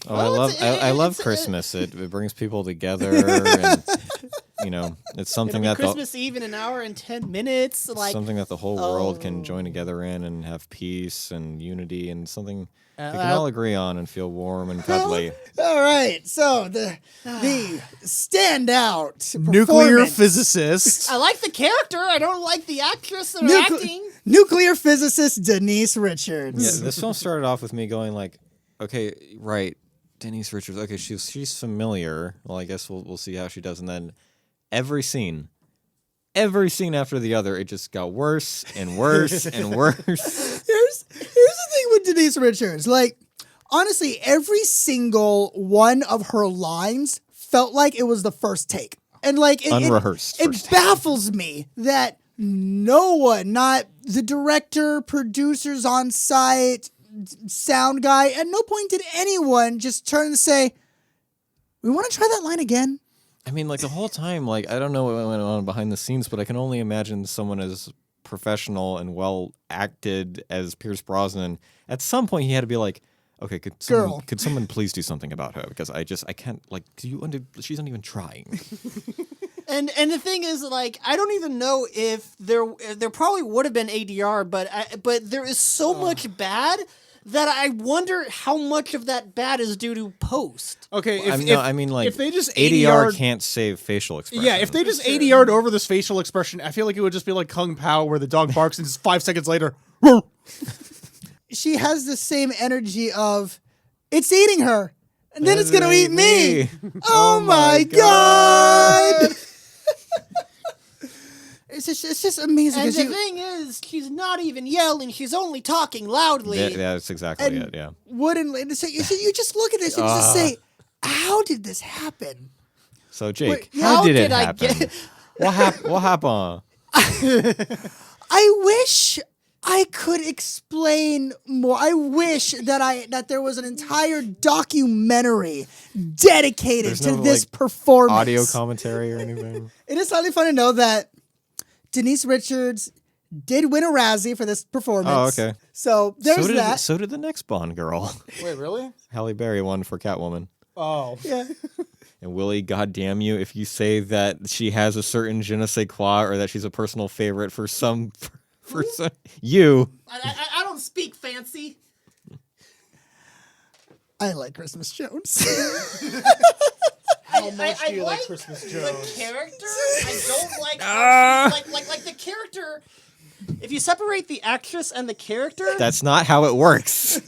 Oh, Well, I love it's- Christmas. It brings people together, and it's something It'll that be Christmas Eve in an hour and 10 minutes. Like, something that the whole world can join together in and have peace and unity and something they can all agree on and feel warm and cuddly. All right. So the standout Nuclear performance- physicist. I like the character. I don't like the actress or Nucle- acting. nuclear physicist Denise Richards. Yeah, this film started off with me going like, okay, right, Denise Richards. Okay, she's familiar. Well, I guess we'll see how she does. And then every scene after the other, it just got worse and worse and worse. Here's the thing with Denise Richards. Like, honestly, every single one of her lines felt like it was the first take. And like Unrehearsed It first take. baffles me that no one, not the director, producers on site, sound guy, at no point did anyone just turn and say, "We want to try that line again." I mean, like the whole time, like I don't know what went on behind the scenes, but I can only imagine someone as professional and well acted as Pierce Brosnan. At some point, he had to be like, "Okay, Girl. could someone please do something about her? Because I can't. Like, she's not even trying." And the thing is, like, I don't even know if there probably would have been ADR, but there is so much bad that I wonder how much of that bad is due to post. Okay, if they just ADR can't save facial expression. Yeah, if they just ADR'd over this facial expression, I feel like it would just be like Kung Pao, where the dog barks and just 5 seconds later, She has the same energy of, "It's eating her, and then it's gonna eat me." Oh my god! It's just amazing. And 'cause the you thing is, she's not even yelling; she's only talking loudly. Yeah, that's exactly And- it. Yeah. wouldn't. So you just look at this and just say, "How did this happen?" So Jake, Wait, how how did it did I happen? get- What happened? I wish I could explain more. I wish that there was an entire documentary dedicated There's to no, this like, performance. Audio commentary or anything? It is slightly fun to know that Denise Richards did win a Razzie for this performance. Oh, okay. So there's that. So did the next Bond girl. Wait, really? Halle Berry won for Catwoman. Oh. Yeah. And Willie, goddamn you, if you say that she has a certain je ne sais quoi or that she's a personal favorite for some, you. I don't speak fancy. I like Christmas Jones. How much do you like like Christmas the Jones? character. I don't like how she, like the character. If you separate the actress and the character, That's not how it works.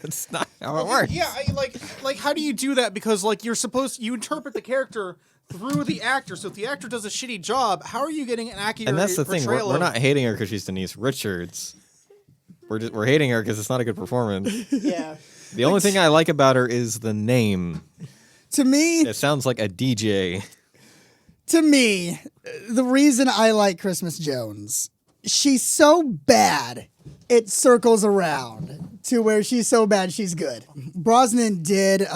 That's not how it works. Yeah, like how do you do that? Because like you interpret the character through the actor. So if the actor does a shitty job, how are you getting an accurate And that's the thing. portrayal We're of- not hating her because she's Denise Richards. We're hating her because it's not a good performance. yeah. The only thing I like about her is the name. To me, It sounds like a DJ. to me, the reason I like Christmas Jones, she's so bad, it circles around to where she's so bad she's good. Brosnan did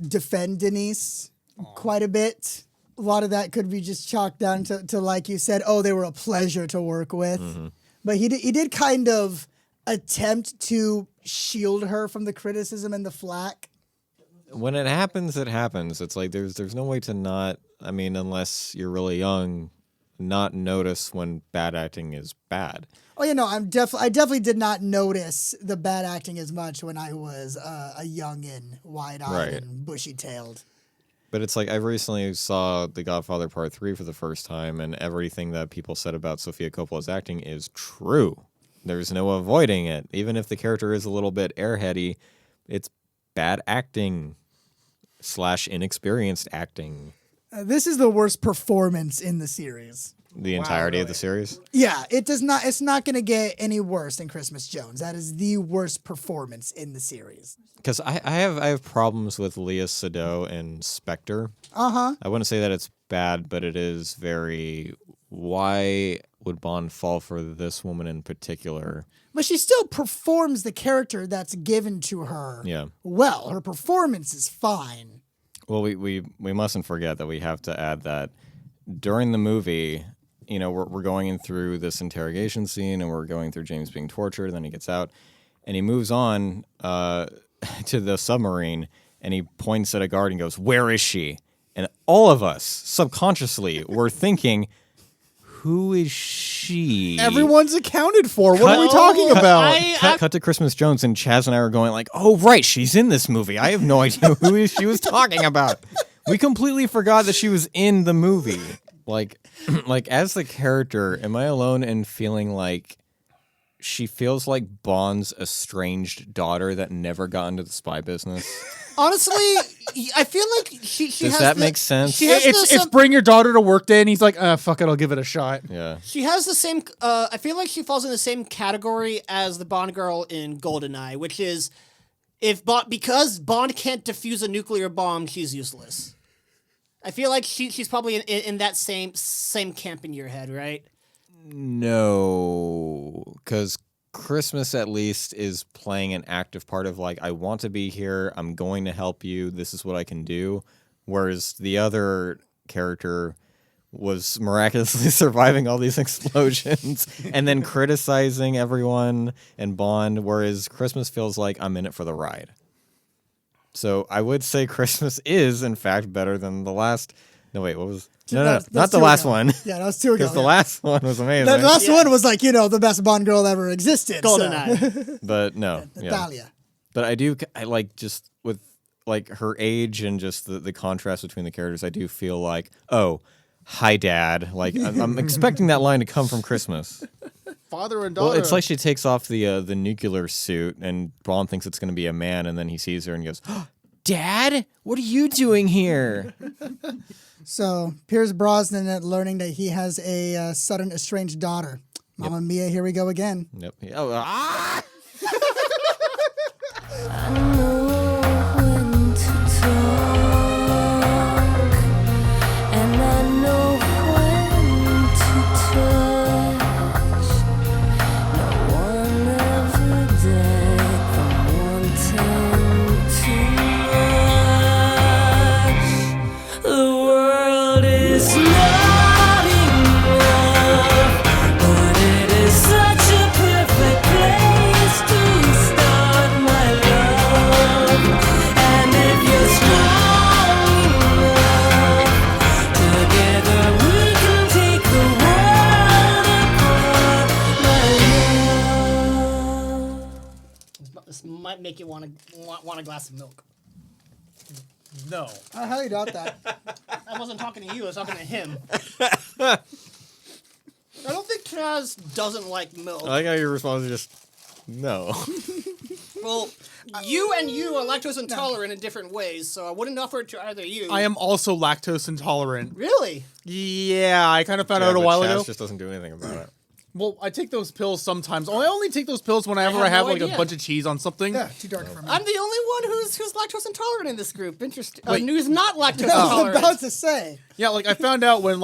defend Denise quite a bit. A lot of that could be just chalked down to like you said, they were a pleasure to work with. Mm-hmm. But he did kind of attempt to shield her from the criticism and the flack. When it happens, it happens. It's like there's no way to not, unless you're really young, not notice when bad acting is bad. Oh, I definitely did not notice the bad acting as much when I was a youngin', wide-eyed and bushy-tailed. But it's like I recently saw The Godfather Part 3 for the first time, and everything that people said about Sofia Coppola's acting is true. There's no avoiding it. Even if the character is a little bit airheady, it's bad acting / inexperienced acting. This is the worst performance in the series. The entirety of the series? Yeah, it's not going to get any worse than Christmas Jones. That is the worst performance in the series. Because I have problems with Leah Seydoux and Spectre. Uh-huh. I wouldn't say that it's bad, but it is very... Why would Bond fall for this woman in particular? But she still performs the character that's given to her. Yeah. Well, her performance is fine. Well, we mustn't forget that we have to add that during the movie, we're going in through this interrogation scene, and we're going through James being tortured, then he gets out, and he moves on to the submarine, and he points at a guard and goes, "Where is she?" And all of us, subconsciously, were thinking, who is she? Everyone's accounted for. What are we talking about? Cut to Christmas Jones, and Chaz and I are going like, oh, right, she's in this movie. I have no idea who she was talking about. We completely forgot that she was in the movie. Like as the character, am I alone in feeling like she feels like Bond's estranged daughter that never got into the spy business? Honestly, I feel like she Does has that make sense? It's bring your daughter to work day, and he's like, fuck it, I'll give it a shot. Yeah. She has the same, I feel like she falls in the same category as the Bond girl in GoldenEye, which is, because Bond can't defuse a nuclear bomb, she's useless. I feel like she's probably in that same camp in your head, right? No, because Christmas at least is playing an active part of like, I want to be here, I'm going to help you, this is what I can do. Whereas the other character was miraculously surviving all these explosions and then criticizing everyone and Bond, whereas Christmas feels like I'm in it for the ride. So I would say Christmas is, in fact, better than the last... No, wait, what was... No, not the last one. Yeah, that was 2 ago. Because the last one was amazing. The last one was like, the best Bond girl that ever existed. GoldenEye. So. But no. Natalia. But I like just with like her age and just the contrast between the characters, I do feel like, oh, hi, Dad. Like, I'm expecting that line to come from Christmas. Father and daughter. Well, it's like she takes off the nuclear suit, and Bond thinks it's going to be a man, and then he sees her and goes, oh, Dad, what are you doing here? So Pierce Brosnan learning that he has a sudden estranged daughter. Mamma Mia, here we go again. Yep. Oh, ah! I know when to talk, and I know when to touch. No one ever died from wanting too much. The world is not enough, but it is such a perfect place to start, my love. And if you're strong enough, together we can take the world apart, my love. This might make you want a glass of milk. No. I highly doubt that. I wasn't talking to you, I was talking to him. I don't think Chaz doesn't like milk. I like how your response is just, no. Well, you are lactose intolerant in different ways, so I wouldn't offer it to either you. I am also lactose intolerant. Really? Yeah, I kind of found Yeah, out a but while Chaz ago. just doesn't do anything about it. Well, I take those pills sometimes. Oh, I only take those pills whenever I have no like a idea. bunch of cheese on something. Yeah, too dark for me. I'm the only one who's lactose intolerant in this group. Interesting. Wait. Who's not lactose I was intolerant. about to say. Yeah, like I found out when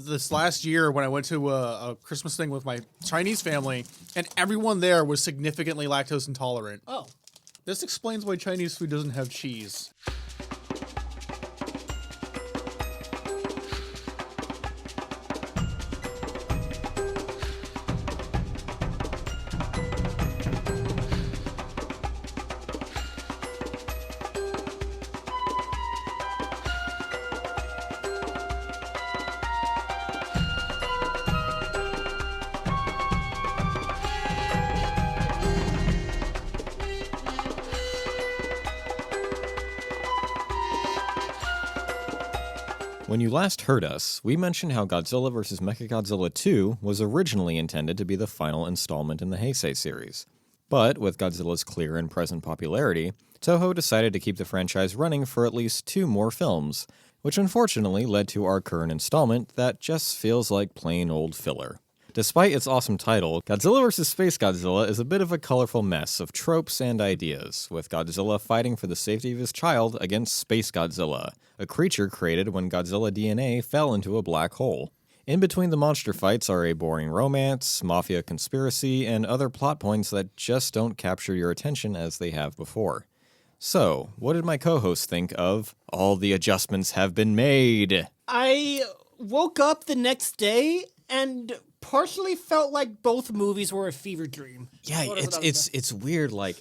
this last year when I went to a Christmas thing with my Chinese family, and everyone there was significantly lactose intolerant. Oh. This explains why Chinese food doesn't have cheese. When you last heard us, we mentioned how Godzilla vs. Mechagodzilla 2 was originally intended to be the final installment in the Heisei series. But with Godzilla's clear and present popularity, Toho decided to keep the franchise running for at least 2 more films, which unfortunately led to our current installment that just feels like plain old filler. Despite its awesome title, Godzilla vs. SpaceGodzilla is a bit of a colorful mess of tropes and ideas, with Godzilla fighting for the safety of his child against SpaceGodzilla, a creature created when Godzilla DNA fell into a black hole. In between the monster fights are a boring romance, mafia conspiracy, and other plot points that just don't capture your attention as they have before. So, what did my co-host think of All the Adjustments Have Been Made? I woke up the next day and partially felt like both movies were a fever dream. Yeah, What is it it's weird. Like,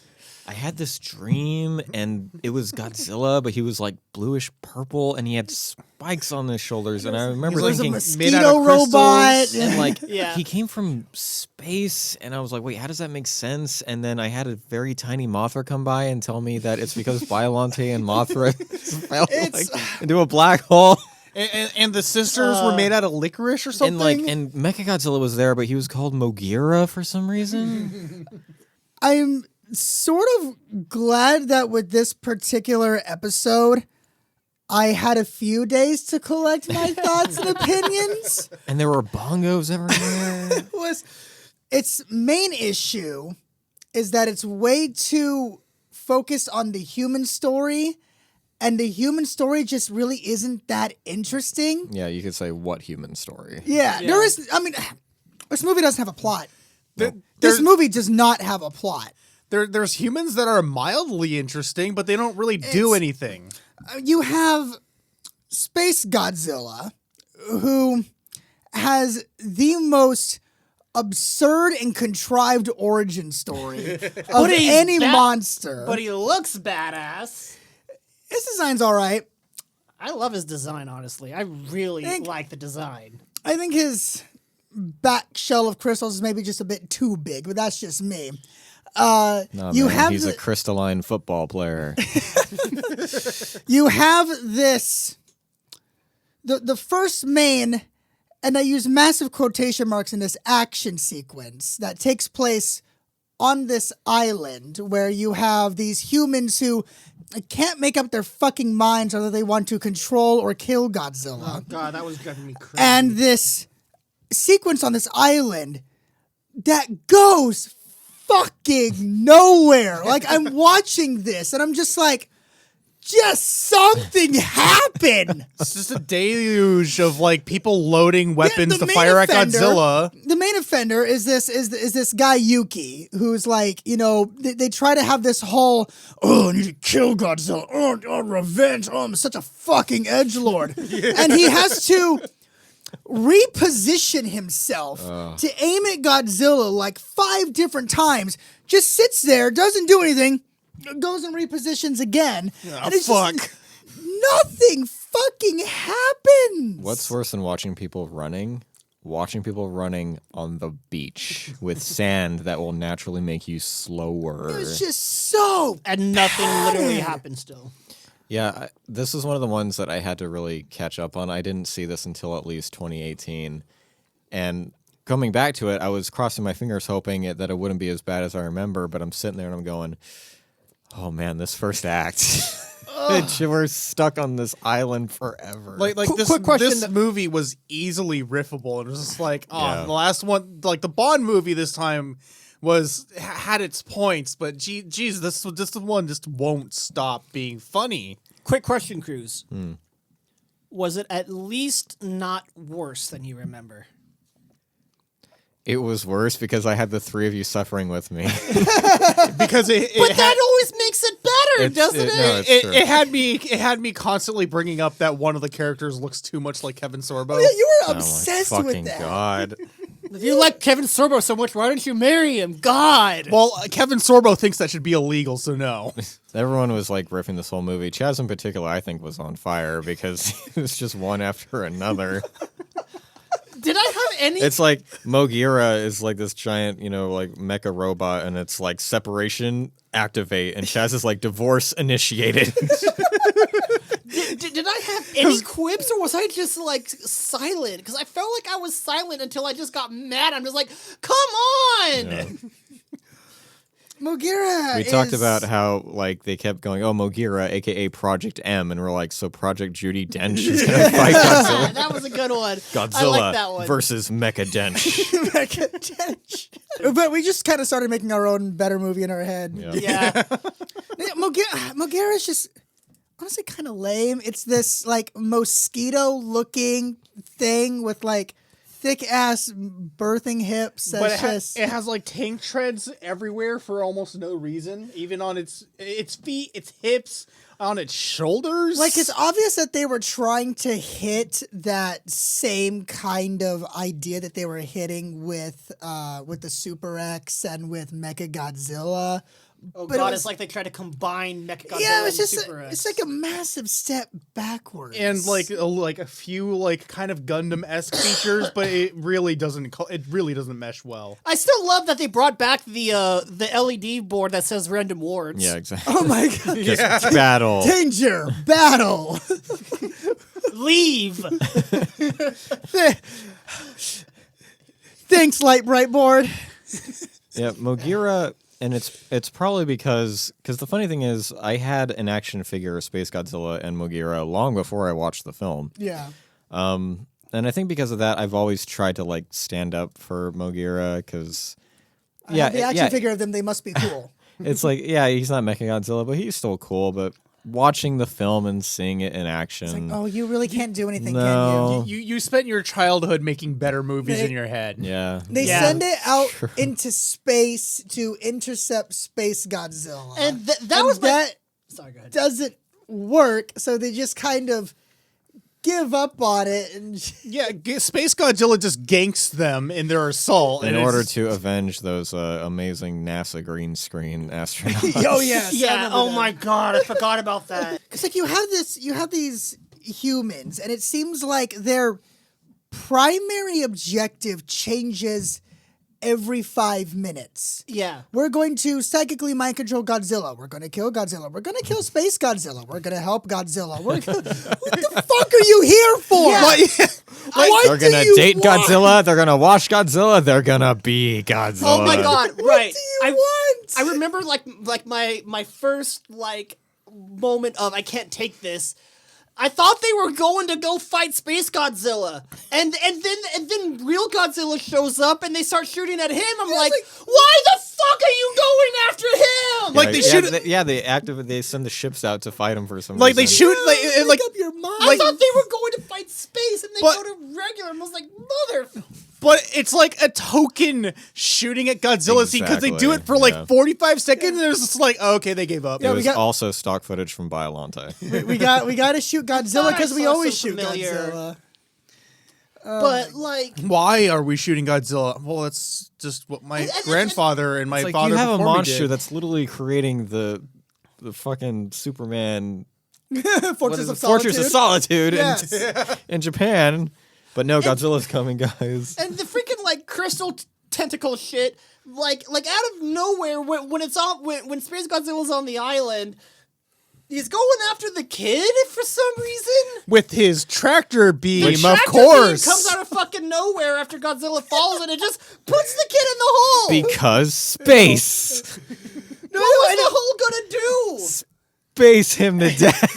I had this dream, and it was Godzilla, but he was like bluish purple, and he had spikes on his shoulders. And I remember There's a thinking, made out mosquito of crystals. robot. and like, Yeah. he came from space, and I was like, wait, how does that make sense? And then I had a very tiny Mothra come by and tell me that it's because Biollante and Mothra fell like, into a black hole. And the sisters were made out of licorice or something. And Mechagodzilla was there, but he was called Mogira for some reason. I'm sort of glad that with this particular episode, I had a few days to collect my thoughts and opinions. And there were bongos everywhere. Its main issue is that it's way too focused on the human story, and the human story just really isn't that interesting. Yeah, you could say what human story. Yeah, there is. I mean, this movie doesn't have a plot. This There's- movie does not have a plot. There's humans that are mildly interesting, but they don't really do anything. You have SpaceGodzilla, who has the most absurd and contrived origin story of he's any bad- monster. But he looks badass. His design's all right. I love his design, honestly. I really like the design. I think his back shell of crystals is maybe just a bit too big, but that's just me. No, You man, have he's the- a crystalline football player. You have this, the first main, and I use massive quotation marks in this action sequence that takes place on this island where you have these humans who can't make up their fucking minds whether they want to control or kill Godzilla. God, that was driving me crazy. And this sequence on this island that goes fucking nowhere. Like, I'm watching this and I'm just like, just something happen. It's just a deluge of like people loading weapons the to main fire offender- at Godzilla. The main offender is this guy Yuki, who's like, you know, they try to have this whole, I need to kill Godzilla, revenge, I'm such a fucking edgelord. And he has to reposition himself to aim at Godzilla like 5 different times, just sits there, doesn't do anything, goes and repositions again. And it's fuck. just, nothing fucking happens. What's worse than watching people running? Watching people running on the beach with sand that will naturally make you slower. It's just so and nothing literally happened still. Yeah, this is one of the ones that I had to really catch up on. I didn't see this until at least 2018. And coming back to it, I was crossing my fingers hoping that it wouldn't be as bad as I remember, but I'm sitting there and I'm going, oh man, this first act. We're stuck on this island forever. Like this, quick question this that- movie was easily riffable. It was just like, Yeah. the last one, like the Bond movie this time had its points, but geez, this one just won't stop being funny. Quick question, Cruz. Was it at least not worse than you remember? It was worse because I had the three of you suffering with me. Because But that always makes it better, doesn't it? No, it's true. it had me constantly bringing up that one of the characters looks too much like Kevin Sorbo. Yeah, you were Oh my obsessed fucking with that. God. If you like Kevin Sorbo so much, why don't you marry him? God. Well, Kevin Sorbo thinks that should be illegal, so no. Everyone was like riffing this whole movie. Chaz in particular, I think, was on fire because it was just one after another. Did I have any? It's like Mogira is like this giant, like mecha robot, and it's like separation activate, and Chaz is like divorce initiated. Did I have any quips, or was I just like silent? Because I felt like I was silent until I just got mad. I'm just like, come on! Yeah. Mogira We talked about how like they kept going, oh, Mogira, aka Project M, and we're like, so Project Judi Dench is gonna fight Godzilla. That was a good one. Godzilla I like that one. versus Mecha Dench. But we just kind of started making our own better movie in our head. Yeah. Yeah. Mogira is just honestly kind of lame. It's this like mosquito-looking thing with like thick-ass birthing hips. But That's it has like tank treads everywhere for almost no reason, even on its feet, its hips, on its shoulders. like it's obvious that they were trying to hit that same kind of idea that they were hitting with the Super X and with Mechagodzilla. Oh But it god, was- it's like they try to combine Mechagodzilla Yeah, it's and just Super X. it's like a massive step backwards. and like a few like kind of Gundam-esque features, but it really doesn't mesh well. I still love that they brought back the LED board that says random wards. Yeah, exactly. oh my god. Just battle. Danger! Battle! Leave. Thanks, Light Bright Board. Yeah, Mogira, and it's probably because the funny thing is, I had an action figure of SpaceGodzilla and Mogira long before I watched the film. Yeah. And I think because of that, I've always tried to like stand up for Mogira because, The action figure of them, they must be cool. it's like, yeah, he's not Mechagodzilla, but he's still cool. But watching the film and seeing it in action, Oh, you really can't do anything, No. can you? You spent your childhood making better movies in your head. yeah, They Yeah. send it out into space to intercept SpaceGodzilla. And that was that Sorry, go ahead. doesn't work, so they just kind of give up on it. And Yeah, SpaceGodzilla just ganks them in their assault in and order it's- to avenge those amazing NASA green screen astronauts. oh yes, I Yeah. remember Oh that. my god, I forgot about that. Because like you have these humans, and it seems like their primary objective changes every 5 minutes. Yeah. We're going to psychically mind control Godzilla. We're going to kill Godzilla. We're going to kill Space Godzilla. We're going to help Godzilla. What the fuck are you here for? Yeah. What They're gonna do you date want? Godzilla. They're gonna watch Godzilla. They're gonna be Godzilla. Oh my god, right. What do you want? I remember like my first like moment of I can't take this. I thought they were going to go fight Space Godzilla, and then real Godzilla shows up and they start shooting at him. I'm like, why the fuck are you going after him? Like, they shoot- They send the ships out to fight him for some like they reason. shoot like Make like up your mind. I thought they were going to fight space, and they But- go to regular. And I was like, mother. but it's like a token shooting at Godzilla scene because they do it for Exactly, yeah. like 45 seconds and it's just like, oh, okay, they gave up. It we was got- also stock footage from Biollante. we got to shoot Godzilla because we I saw always some shoot familiar- Godzilla. But like, Why are we shooting Godzilla? Well, that's just what my grandfather and my It's like father you have a before me monster did. that's literally creating the fucking Superman Fortress of Solitude. Fortress of Solitude Yes. in Japan. But no, Godzilla's coming, guys. and the freaking like crystal tentacle shit, like out of nowhere when it's on when Space Godzilla's on the island. He's going after the kid for some reason. with his tractor beam, The of tractor course. beam comes out of fucking nowhere after Godzilla falls, and it just puts the kid in the hole. Because space. What was the hole gonna do? base him to death.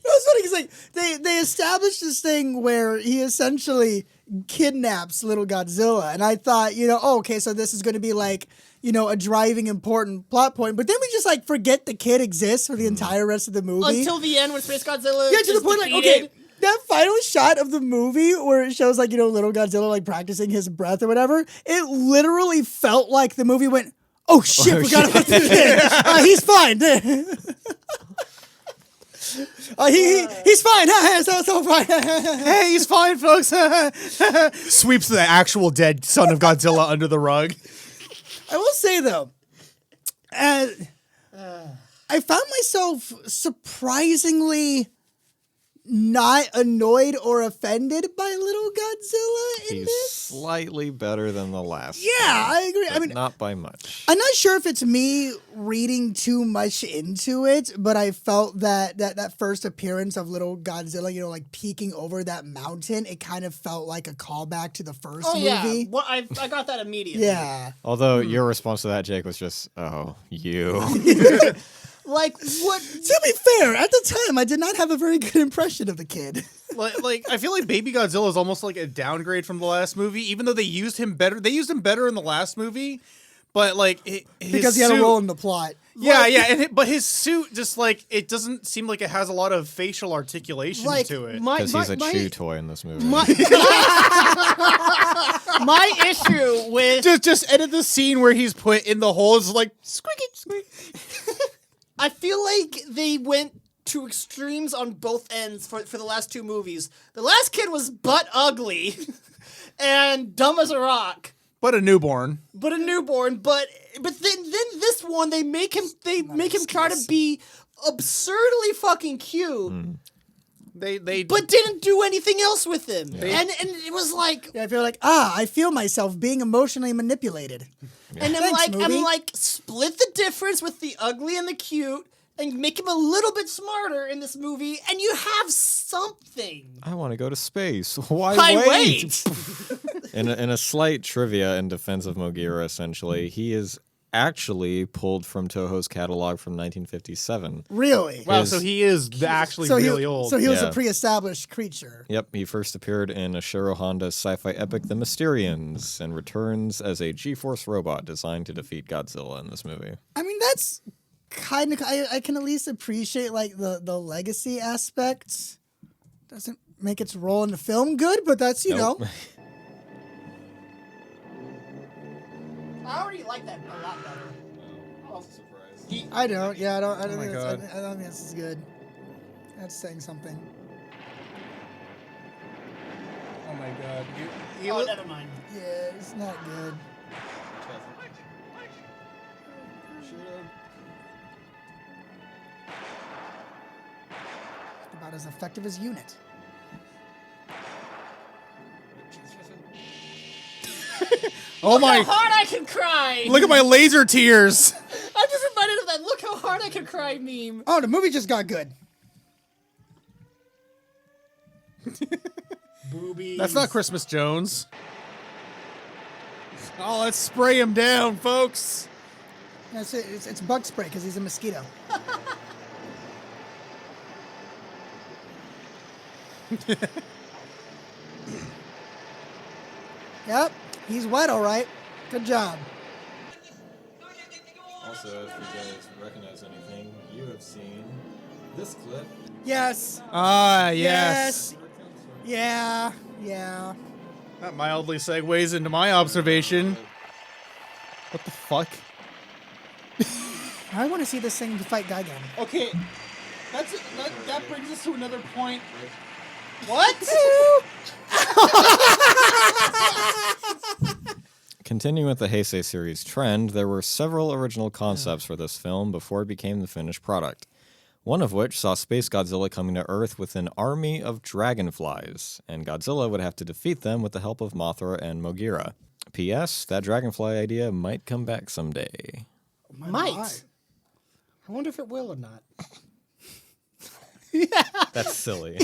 That's funny because like they established this thing where he essentially kidnaps little Godzilla, and I thought, okay, so this is going to be like, a driving important plot point, but then we just like forget the kid exists for the entire rest of the movie Until the end when SpaceGodzilla yeah, to the point defeated. like, okay, that final shot of the movie where it shows like, little Godzilla like practicing his breath or whatever, it literally felt like the movie went, oh shit, forgot about the kid. He's fine. He's fine. So fine. Hey, he's fine, folks. Sweeps the actual dead son of Godzilla under the rug. I will say though, I found myself surprisingly not annoyed or offended by little Godzilla in He's this. slightly better than the last. Yeah, I agree. but not by much. I'm not sure if it's me reading too much into it, but I felt that first appearance of little Godzilla, like peeking over that mountain, it kind of felt like a callback to the first Oh yeah, movie. well, I got that immediately. Yeah. Although your response to that, Jake, was just, "Oh, you." Like what? To be fair, at the time, I did not have a very good impression of the kid. Like I feel like Baby Godzilla is almost like a downgrade from the last movie, even though they used him better. They used him better in the last movie, but like Because he had a role in the plot. Yeah, but his suit just like it doesn't seem like it has a lot of facial articulation Like to it. Because he's a chew toy in this movie. My issue with just edit the scene where he's put in the hole. It's like squeaky squeak. I feel like they went to extremes on both ends for the last two movies. The last kid was butt ugly and dumb as a rock. But a newborn. But then this one they make him try to be absurdly fucking cute. They But didn't do anything else with him. Yeah. And it was like Yeah, I feel like, I feel myself being emotionally manipulated. and Thanks, movie. I'm like split the difference with the ugly and the cute and make him a little bit smarter in this movie and you have something. I want to go to space. Why wait? In a slight trivia in defense of Mogira, essentially, he is actually pulled from Toho's catalog from 1957. Really? Wow, His- so he is actually really old. So he was Yeah. a pre-established creature. Yep, he first appeared in Ashiro Honda's sci-fi epic The Mysterians and returns as a G-Force robot designed to defeat Godzilla in this movie. I mean, that's kind of, I can at least appreciate like the legacy aspect. Doesn't make its role in the film good, but that's, Nope. I already like that a lot better. I don't. Yeah, I don't my think God. I don't think this is good. That's saying something. Oh my god. Oh, never mind. Yeah, it's not good. About as effective as Unit. Oh my! How hard I can cry! Look at my laser tears. I'm just reminded of that look how hard I can cry meme. Oh, the movie just got good. Boobies. That's not Christmas Jones. Oh, let's spray him down, folks. That's it. It's bug spray because he's a mosquito. Yep, he's wet, all right. Good job. Also, if you guys recognize anything, you have seen this clip. Yes. Ah, yes. Yeah. Yeah. That mildly segues into my observation. What the fuck? I want to see this thing fight Gigan. Okay, that brings us to another point. What? Continuing with the Heisei series trend, there were several original concepts for this film before it became the finished product. One of which saw SpaceGodzilla coming to Earth with an army of dragonflies, and Godzilla would have to defeat them with the help of Mothra and Mogira. P.S. That dragonfly idea might come back someday. Might. I wonder if it will or not. That's silly.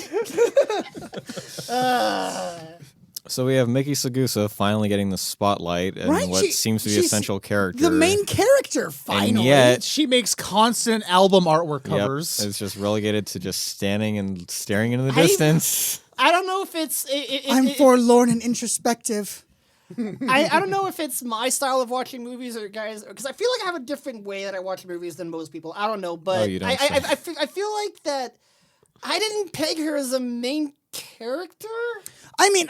So we have Miki Sagusa finally getting the spotlight and Right, what seems to be a she's central character. The main character, finally. And yet, She makes constant album artwork yep, covers. it's just relegated to just standing and staring into the distance. I don't know if it's. I'm forlorn and introspective. I don't know if it's my style of watching movies or guys, because I feel like I have a different way that I watch movies than most people. I don't know, but Oh, you don't I feel like that I didn't peg her as a main character. I mean,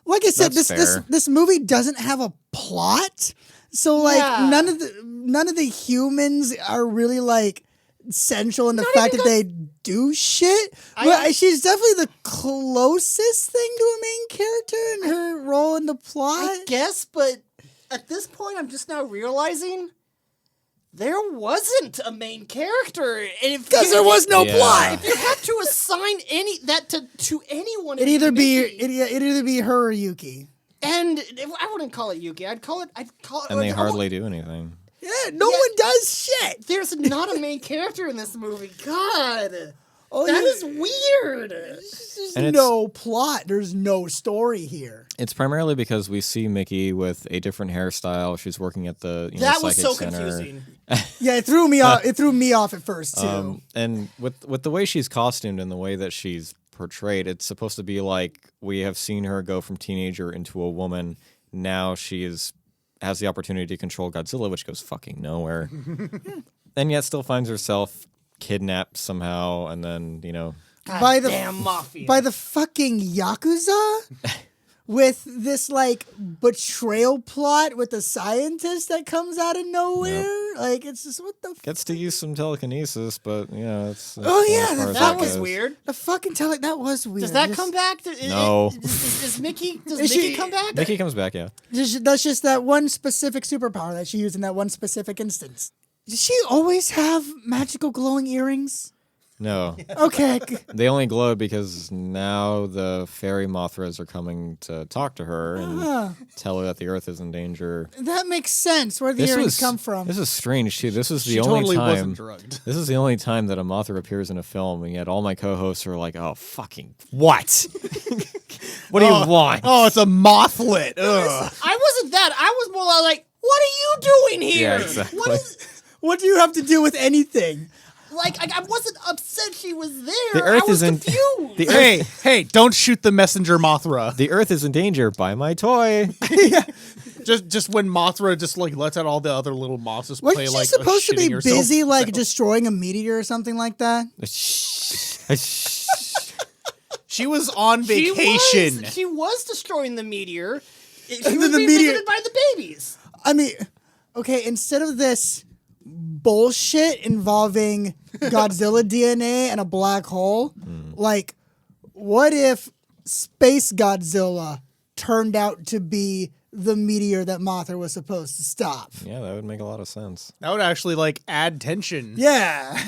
like I said, That's fair. this movie doesn't have a plot, so like Yeah. none of the humans are really like central in the fact that they do shit. But she's definitely the closest thing to a main character in her role in the plot. I guess, but at this point, I'm just now realizing there wasn't a main character. Because there was no Yeah. plot. If you have to assign to anyone, It'd either be her or Yuki. and I wouldn't call it Yuki. I'd call it. And they hardly do anything. Yeah, no one does shit. There's not a main character in this movie. God, Oh, that yeah. is weird. There's And it's- no plot. There's no story here. It's primarily because we see Mickey with a different hairstyle. She's working at the That was psychic so center. confusing. Yeah, it threw me off. It threw me off at first too. And with the way she's costumed and the way that she's portrayed, it's supposed to be like we have seen her go from teenager into a woman. Now she has the opportunity to control Godzilla, which goes fucking nowhere. And yet still finds herself kidnapped somehow, and then, By the Damn mafia. by the fucking Yakuza with this like betrayal plot with the scientist that comes out of nowhere. Like it's just what the gets to use some telekinesis, but it's Oh, yeah, as far as that was goes. weird. the fucking that was weird. Does that Just- come back? No. Does Mickey? Does Is Mickey she- come back? Mickey comes back, yeah. That's just that one specific superpower that she used in that one specific instance. Did she always have magical glowing earrings? No. Okay. They only glow because now the fairy Mothras are coming to talk to her and tell her that the Earth is in danger. That makes sense. Where the earrings come from. This is strange too. This is the She only totally time. wasn't drugged. This is the only time that a Mothra appears in a film, and yet all my co-hosts are like, "Oh, fucking what? What do you want?" Oh, it's a mothlet. Ugh. I wasn't that. I was more like, what are you doing here? Yeah, exactly. What is? What do you have to do with anything? Like, I wasn't upset she was there. The Earth I was isn't- confused. the Earth, Hey, don't shoot the messenger Mothra. the Earth is in danger. Buy my toy. Just when Mothra just like lets out all the other little moths just Wasn't play she like supposed to be shitting herself. busy like destroying a meteor or something like that? She was on vacation. She was destroying the meteor. She then was the being meteor- visited by the babies. I mean, okay, instead of this bullshit involving Godzilla DNA and a black hole, like, what if SpaceGodzilla turned out to be the meteor that Mothra was supposed to stop? Yeah, that would make a lot of sense. That would actually like add tension. Yeah.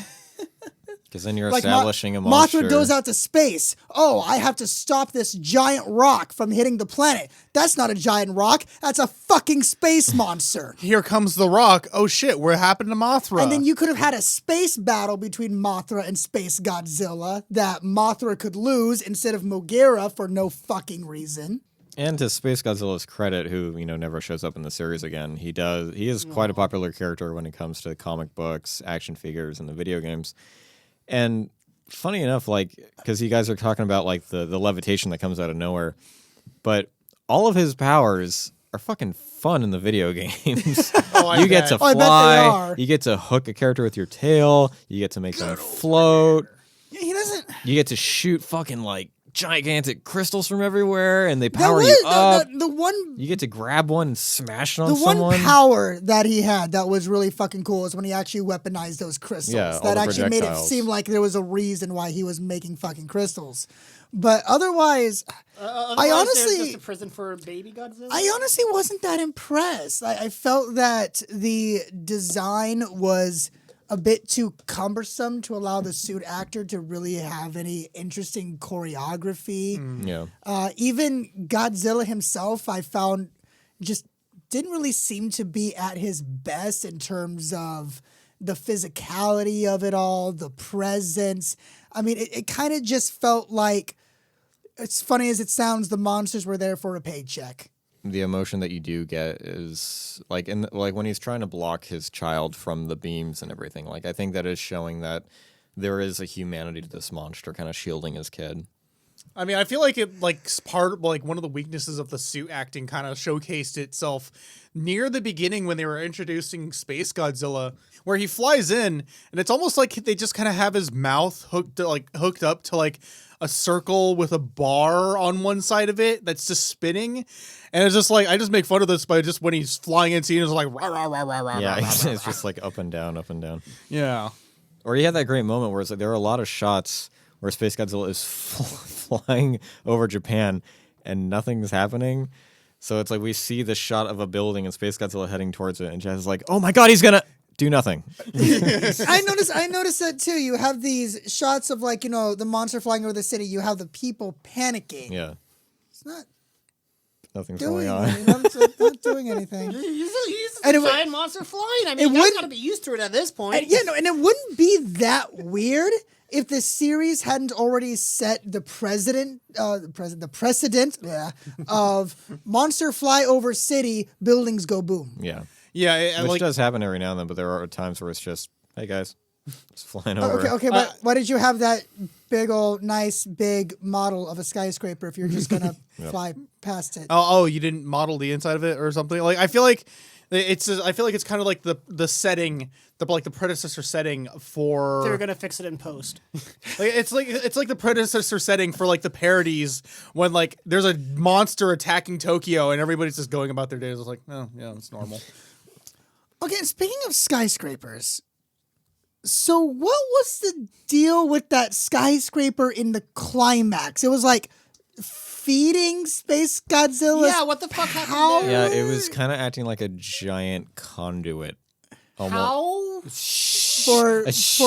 Because then you're Like establishing a monster. Mothra goes out to space. Oh, I have to stop this giant rock from hitting the planet. That's not a giant rock. That's a fucking space monster. Here comes the rock. Oh shit, what happened to Mothra? And then you could have had a space battle between Mothra and SpaceGodzilla that Mothra could lose instead of Mogera for no fucking reason. And to SpaceGodzilla's credit, who never shows up in the series again, he is quite a popular character when it comes to comic books, action figures, and the video games. And funny enough, like, because you guys are talking about like the levitation that comes out of nowhere, but all of his powers are fucking fun in the video games. You get to Oh, I bet they fly, are. you get to hook a character with your tail, you get to make them float, He doesn't. you get to shoot fucking like gigantic crystals from everywhere, and they That power was you up. the one. You get to grab one and smash it on The one someone. power that he had that was really fucking cool is when he actually weaponized those crystals. Yeah, all that the actually made it projectiles. seem like there was a reason why he was making fucking crystals. But otherwise, Otherwise, they're honestly- just a prison for baby Godzilla. I honestly wasn't that impressed. I felt that the design was a bit too cumbersome to allow the suit actor to really have any interesting choreography. Yeah. Even Godzilla himself, I found just didn't really seem to be at his best in terms of the physicality of it all, the presence. I mean, it kind of just felt like as funny as it sounds, the monsters were there for a paycheck. The emotion that you do get is like when he's trying to block his child from the beams and everything. Like, I think that is showing that there is a humanity to this monster, kind of shielding his kid. I mean, I feel like it one of the weaknesses of the suit acting kind of showcased itself near the beginning when they were introducing SpaceGodzilla, where he flies in and it's almost like they just kind of have his mouth hooked up to like a circle with a bar on one side of it that's just spinning. And it's just like, I just make fun of this by just when he's flying in scene, it's like, rah, rah, rah, rah, rah, Yeah, rah, it's rah, just like up and down, up and down. yeah. Or he had that great moment where it's like there are a lot of shots where SpaceGodzilla is flying over Japan and nothing's happening. So it's like we see the shot of a building and SpaceGodzilla heading towards it, and Jazz is like, "Oh my god, he's gonna do nothing." I noticed that too. You have these shots of like, the monster flying over the city. You have the people panicking. Yeah, It's not nothing's doing going on. anything. It's not doing anything. He's And a it would- giant monster flying. I mean, it you wouldn't- gotta be used to it at this point. And it wouldn't be that weird if the series hadn't already set the precedent of monster fly over city, buildings go boom. Yeah, Yeah. which Like, does happen every now and then, but there are times where it's just, "Hey guys, it's flying over." Okay, but why did you have that big old nice big model of a skyscraper if you're just gonna fly past it? oh, you didn't model the inside of it or something? Like, I feel like it's kind of like the setting, the predecessor setting for. They're gonna fix it in post. Like, it's like the predecessor setting for like the parodies when like there's a monster attacking Tokyo and everybody's just going about their days. It's like, oh yeah, it's normal. Okay, and speaking of skyscrapers, so what was the deal with that skyscraper in the climax? It was like feeding SpaceGodzilla. Yeah, what the fuck happened How- there? Yeah, it was kind of acting like a giant conduit. How? for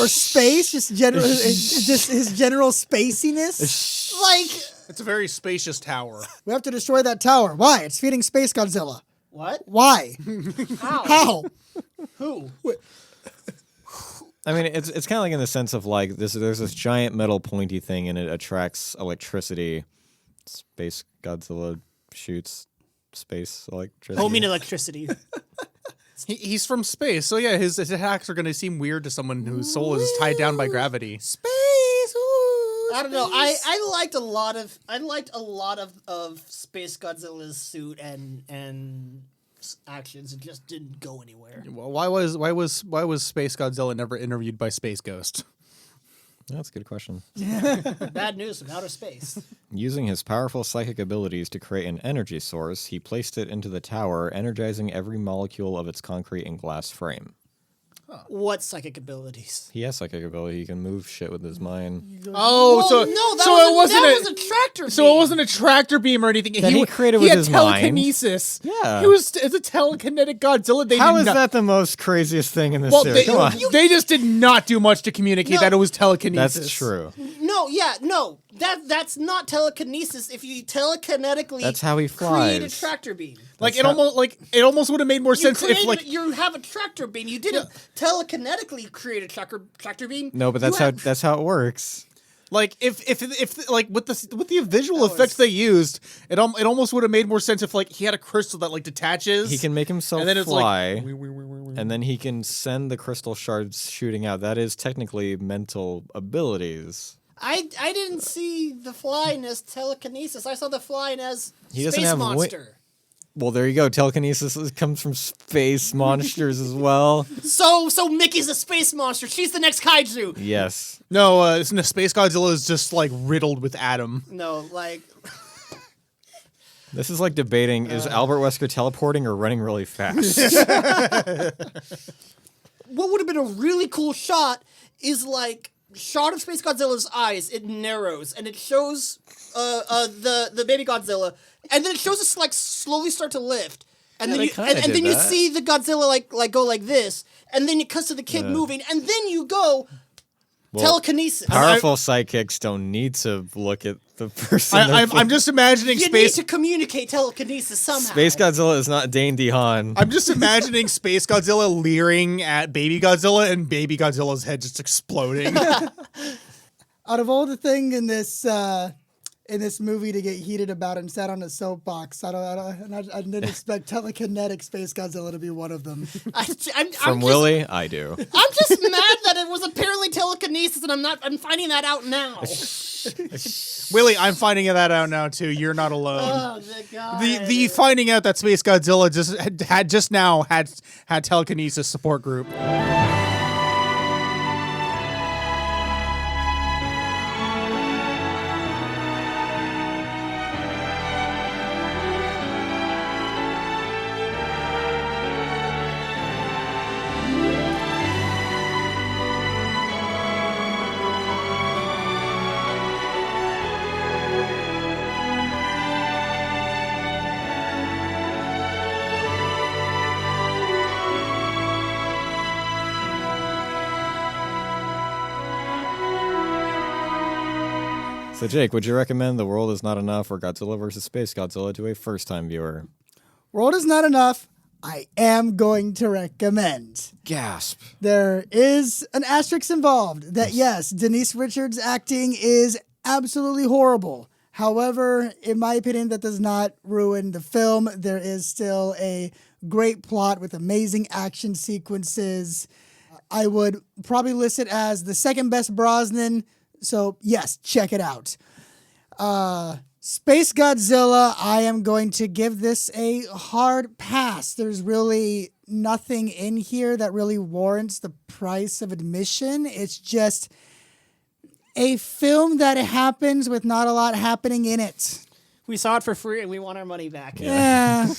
space, just his general spaciness. Like It's a very spacious tower. We have to destroy that tower. Why? It's feeding SpaceGodzilla. what? Why? How? How? Who? I mean, it's kind of like in the sense of like there's this giant metal pointy thing and it attracts electricity. SpaceGodzilla shoots space electricity. Oh, I mean electricity. He's from space, so yeah, his attacks are going to seem weird to someone whose soul is tied down by gravity. Space. Ooh, I don't know. space. I liked a lot of Space Godzilla's suit and actions. It just didn't go anywhere. Well, why was SpaceGodzilla never interviewed by Space Ghost? That's a good question. Bad news from outer space. Using his powerful psychic abilities to create an energy source, he placed it into the tower, energizing every molecule of its concrete and glass frame. What psychic abilities? He has psychic ability. He can move shit with his mind. Oh, Well, so no, that so was it wasn't that was a tractor. So beam. it wasn't a tractor beam or anything. That he created with had his mind. telekinesis. Yeah. It's a telekinetic Godzilla. How How is is that the most craziest thing in this Well, series? Come on. they just did not do much to communicate No. that it was telekinesis. That's true. No. That's not telekinesis. If you telekinetically, That's how he create a flies. tractor beam. Like it almost would have made more sense if like You have a tractor beam. You didn't telekinetically create a tractor beam. No, but You that's how it works. like if like with the visual effects they used, it almost would have made more sense if like he had a crystal that like detaches. He can make himself and then it's fly, like and then he can send the crystal shards shooting out. That is technically mental abilities. I didn't see the flying as telekinesis. I saw the flying as He doesn't space have monster. Well, there you go. Telekinesis comes from space monsters as well. So Mickey's a space monster. She's the next kaiju. Yes. no, Space Godzilla is just like riddled with Adam. No, like This is like debating, is Albert Wesker teleporting or running really fast? what would have been a really cool shot is like shot of Space Godzilla's eyes. It narrows and it shows the baby Godzilla, and then it shows us like slowly start to lift, and Yeah, then they you kinda and did then you that. see the Godzilla like go like this, and then it cuts to the kid moving, and then you go telekinesis. Powerful sidekicks don't need to look at the person. I'm just imagining You space. need to communicate telekinesis somehow. Space Godzilla is not Dane DeHaan. I'm just imagining Space Godzilla leering at Baby Godzilla and Baby Godzilla's head just exploding. Out of all the thing in this in this movie to get heated about and sat on a soapbox. I didn't expect telekinetic Space Godzilla to be one of them. From Willie, I do. I'm just mad that it was apparently telekinesis, and I'm finding that out now. Willie, I'm finding that out now too. You're not alone. Oh my god. The finding out that Space Godzilla had telekinesis support group. So, Jake, would you recommend The World Is Not Enough or Godzilla vs. Space Godzilla to a first-time viewer? World Is Not Enough, I am going to recommend. Gasp. There is an asterisk involved that, yes, Denise Richards' acting is absolutely horrible. However, in my opinion, that does not ruin the film. There is still a great plot with amazing action sequences. I would probably list it as the second best Brosnan. So, yes, check it out. Space Godzilla, I am going to give this a hard pass. There's really nothing in here that really warrants the price of admission. It's just a film that happens with not a lot happening in it. We saw it for free and we want our money back. Yeah.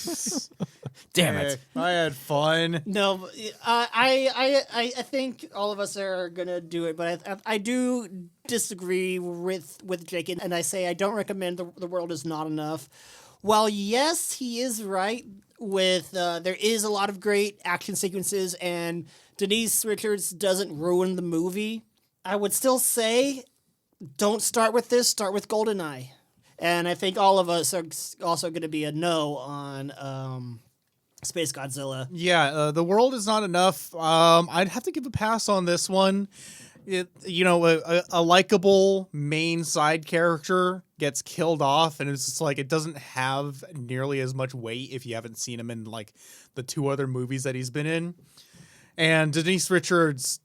Damn it. I had fun. No, I think all of us are gonna do it, but I do disagree with Jake, and I say I don't recommend The World Is Not Enough. While yes, he is right with there is a lot of great action sequences, and Denise Richards doesn't ruin the movie, I would still say don't start with this. Start with GoldenEye, and I think all of us are also going to be a no on Space Godzilla. Yeah, The World Is Not Enough. I'd have to give a pass on this one. A likable main side character gets killed off, and it's just like it doesn't have nearly as much weight if you haven't seen him in like the two other movies that he's been in. And Denise Richards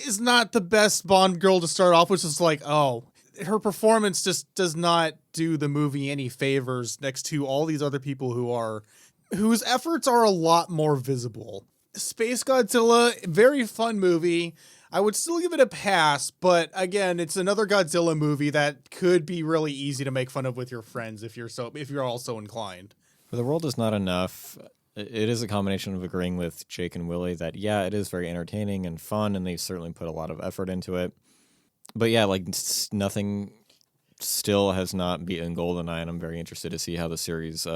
is not the best Bond girl to start off with. Just like, oh, her performance just does not do the movie any favors next to all these other people whose efforts are a lot more visible. Space Godzilla, very fun movie. I would still give it a pass, but again, it's another Godzilla movie that could be really easy to make fun of with your friends if you're all so inclined. For The World Is Not Enough, it is a combination of agreeing with Jake and Willie that, yeah, it is very entertaining and fun, and they certainly put a lot of effort into it. But yeah, like nothing still has not beaten GoldenEye, and I'm very interested to see how the series,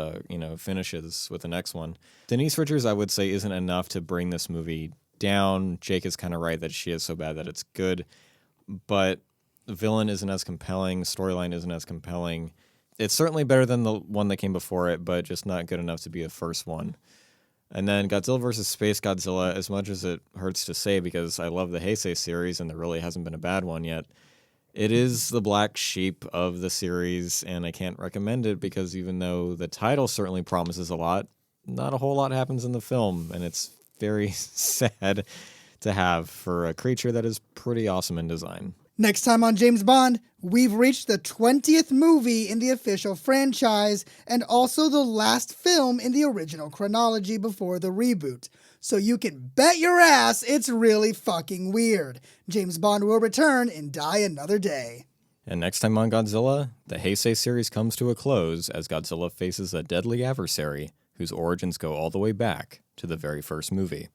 finishes with the next one. Denise Richards, I would say, isn't enough to bring this movie down. Jake is kind of right that she is so bad that it's good, but the villain isn't as compelling, storyline isn't as compelling. It's certainly better than the one that came before it, but just not good enough to be a first one. And then Godzilla vs. Space Godzilla, as much as it hurts to say because I love the Heisei series and there really hasn't been a bad one yet, it is the black sheep of the series, and I can't recommend it because even though the title certainly promises a lot, not a whole lot happens in the film, and it's very sad to have for a creature that is pretty awesome in design. Next time on James Bond, we've reached the 20th movie in the official franchise and also the last film in the original chronology before the reboot. So you can bet your ass it's really fucking weird. James Bond will return and die another day. And next time on Godzilla, the Heisei series comes to a close as Godzilla faces a deadly adversary whose origins go all the way back to the very first movie.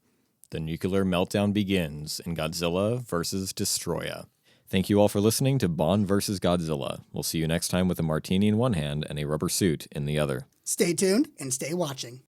The nuclear meltdown begins in Godzilla vs. Destroya. Thank you all for listening to Bond vs. Godzilla. We'll see you next time with a martini in one hand and a rubber suit in the other. Stay tuned and stay watching.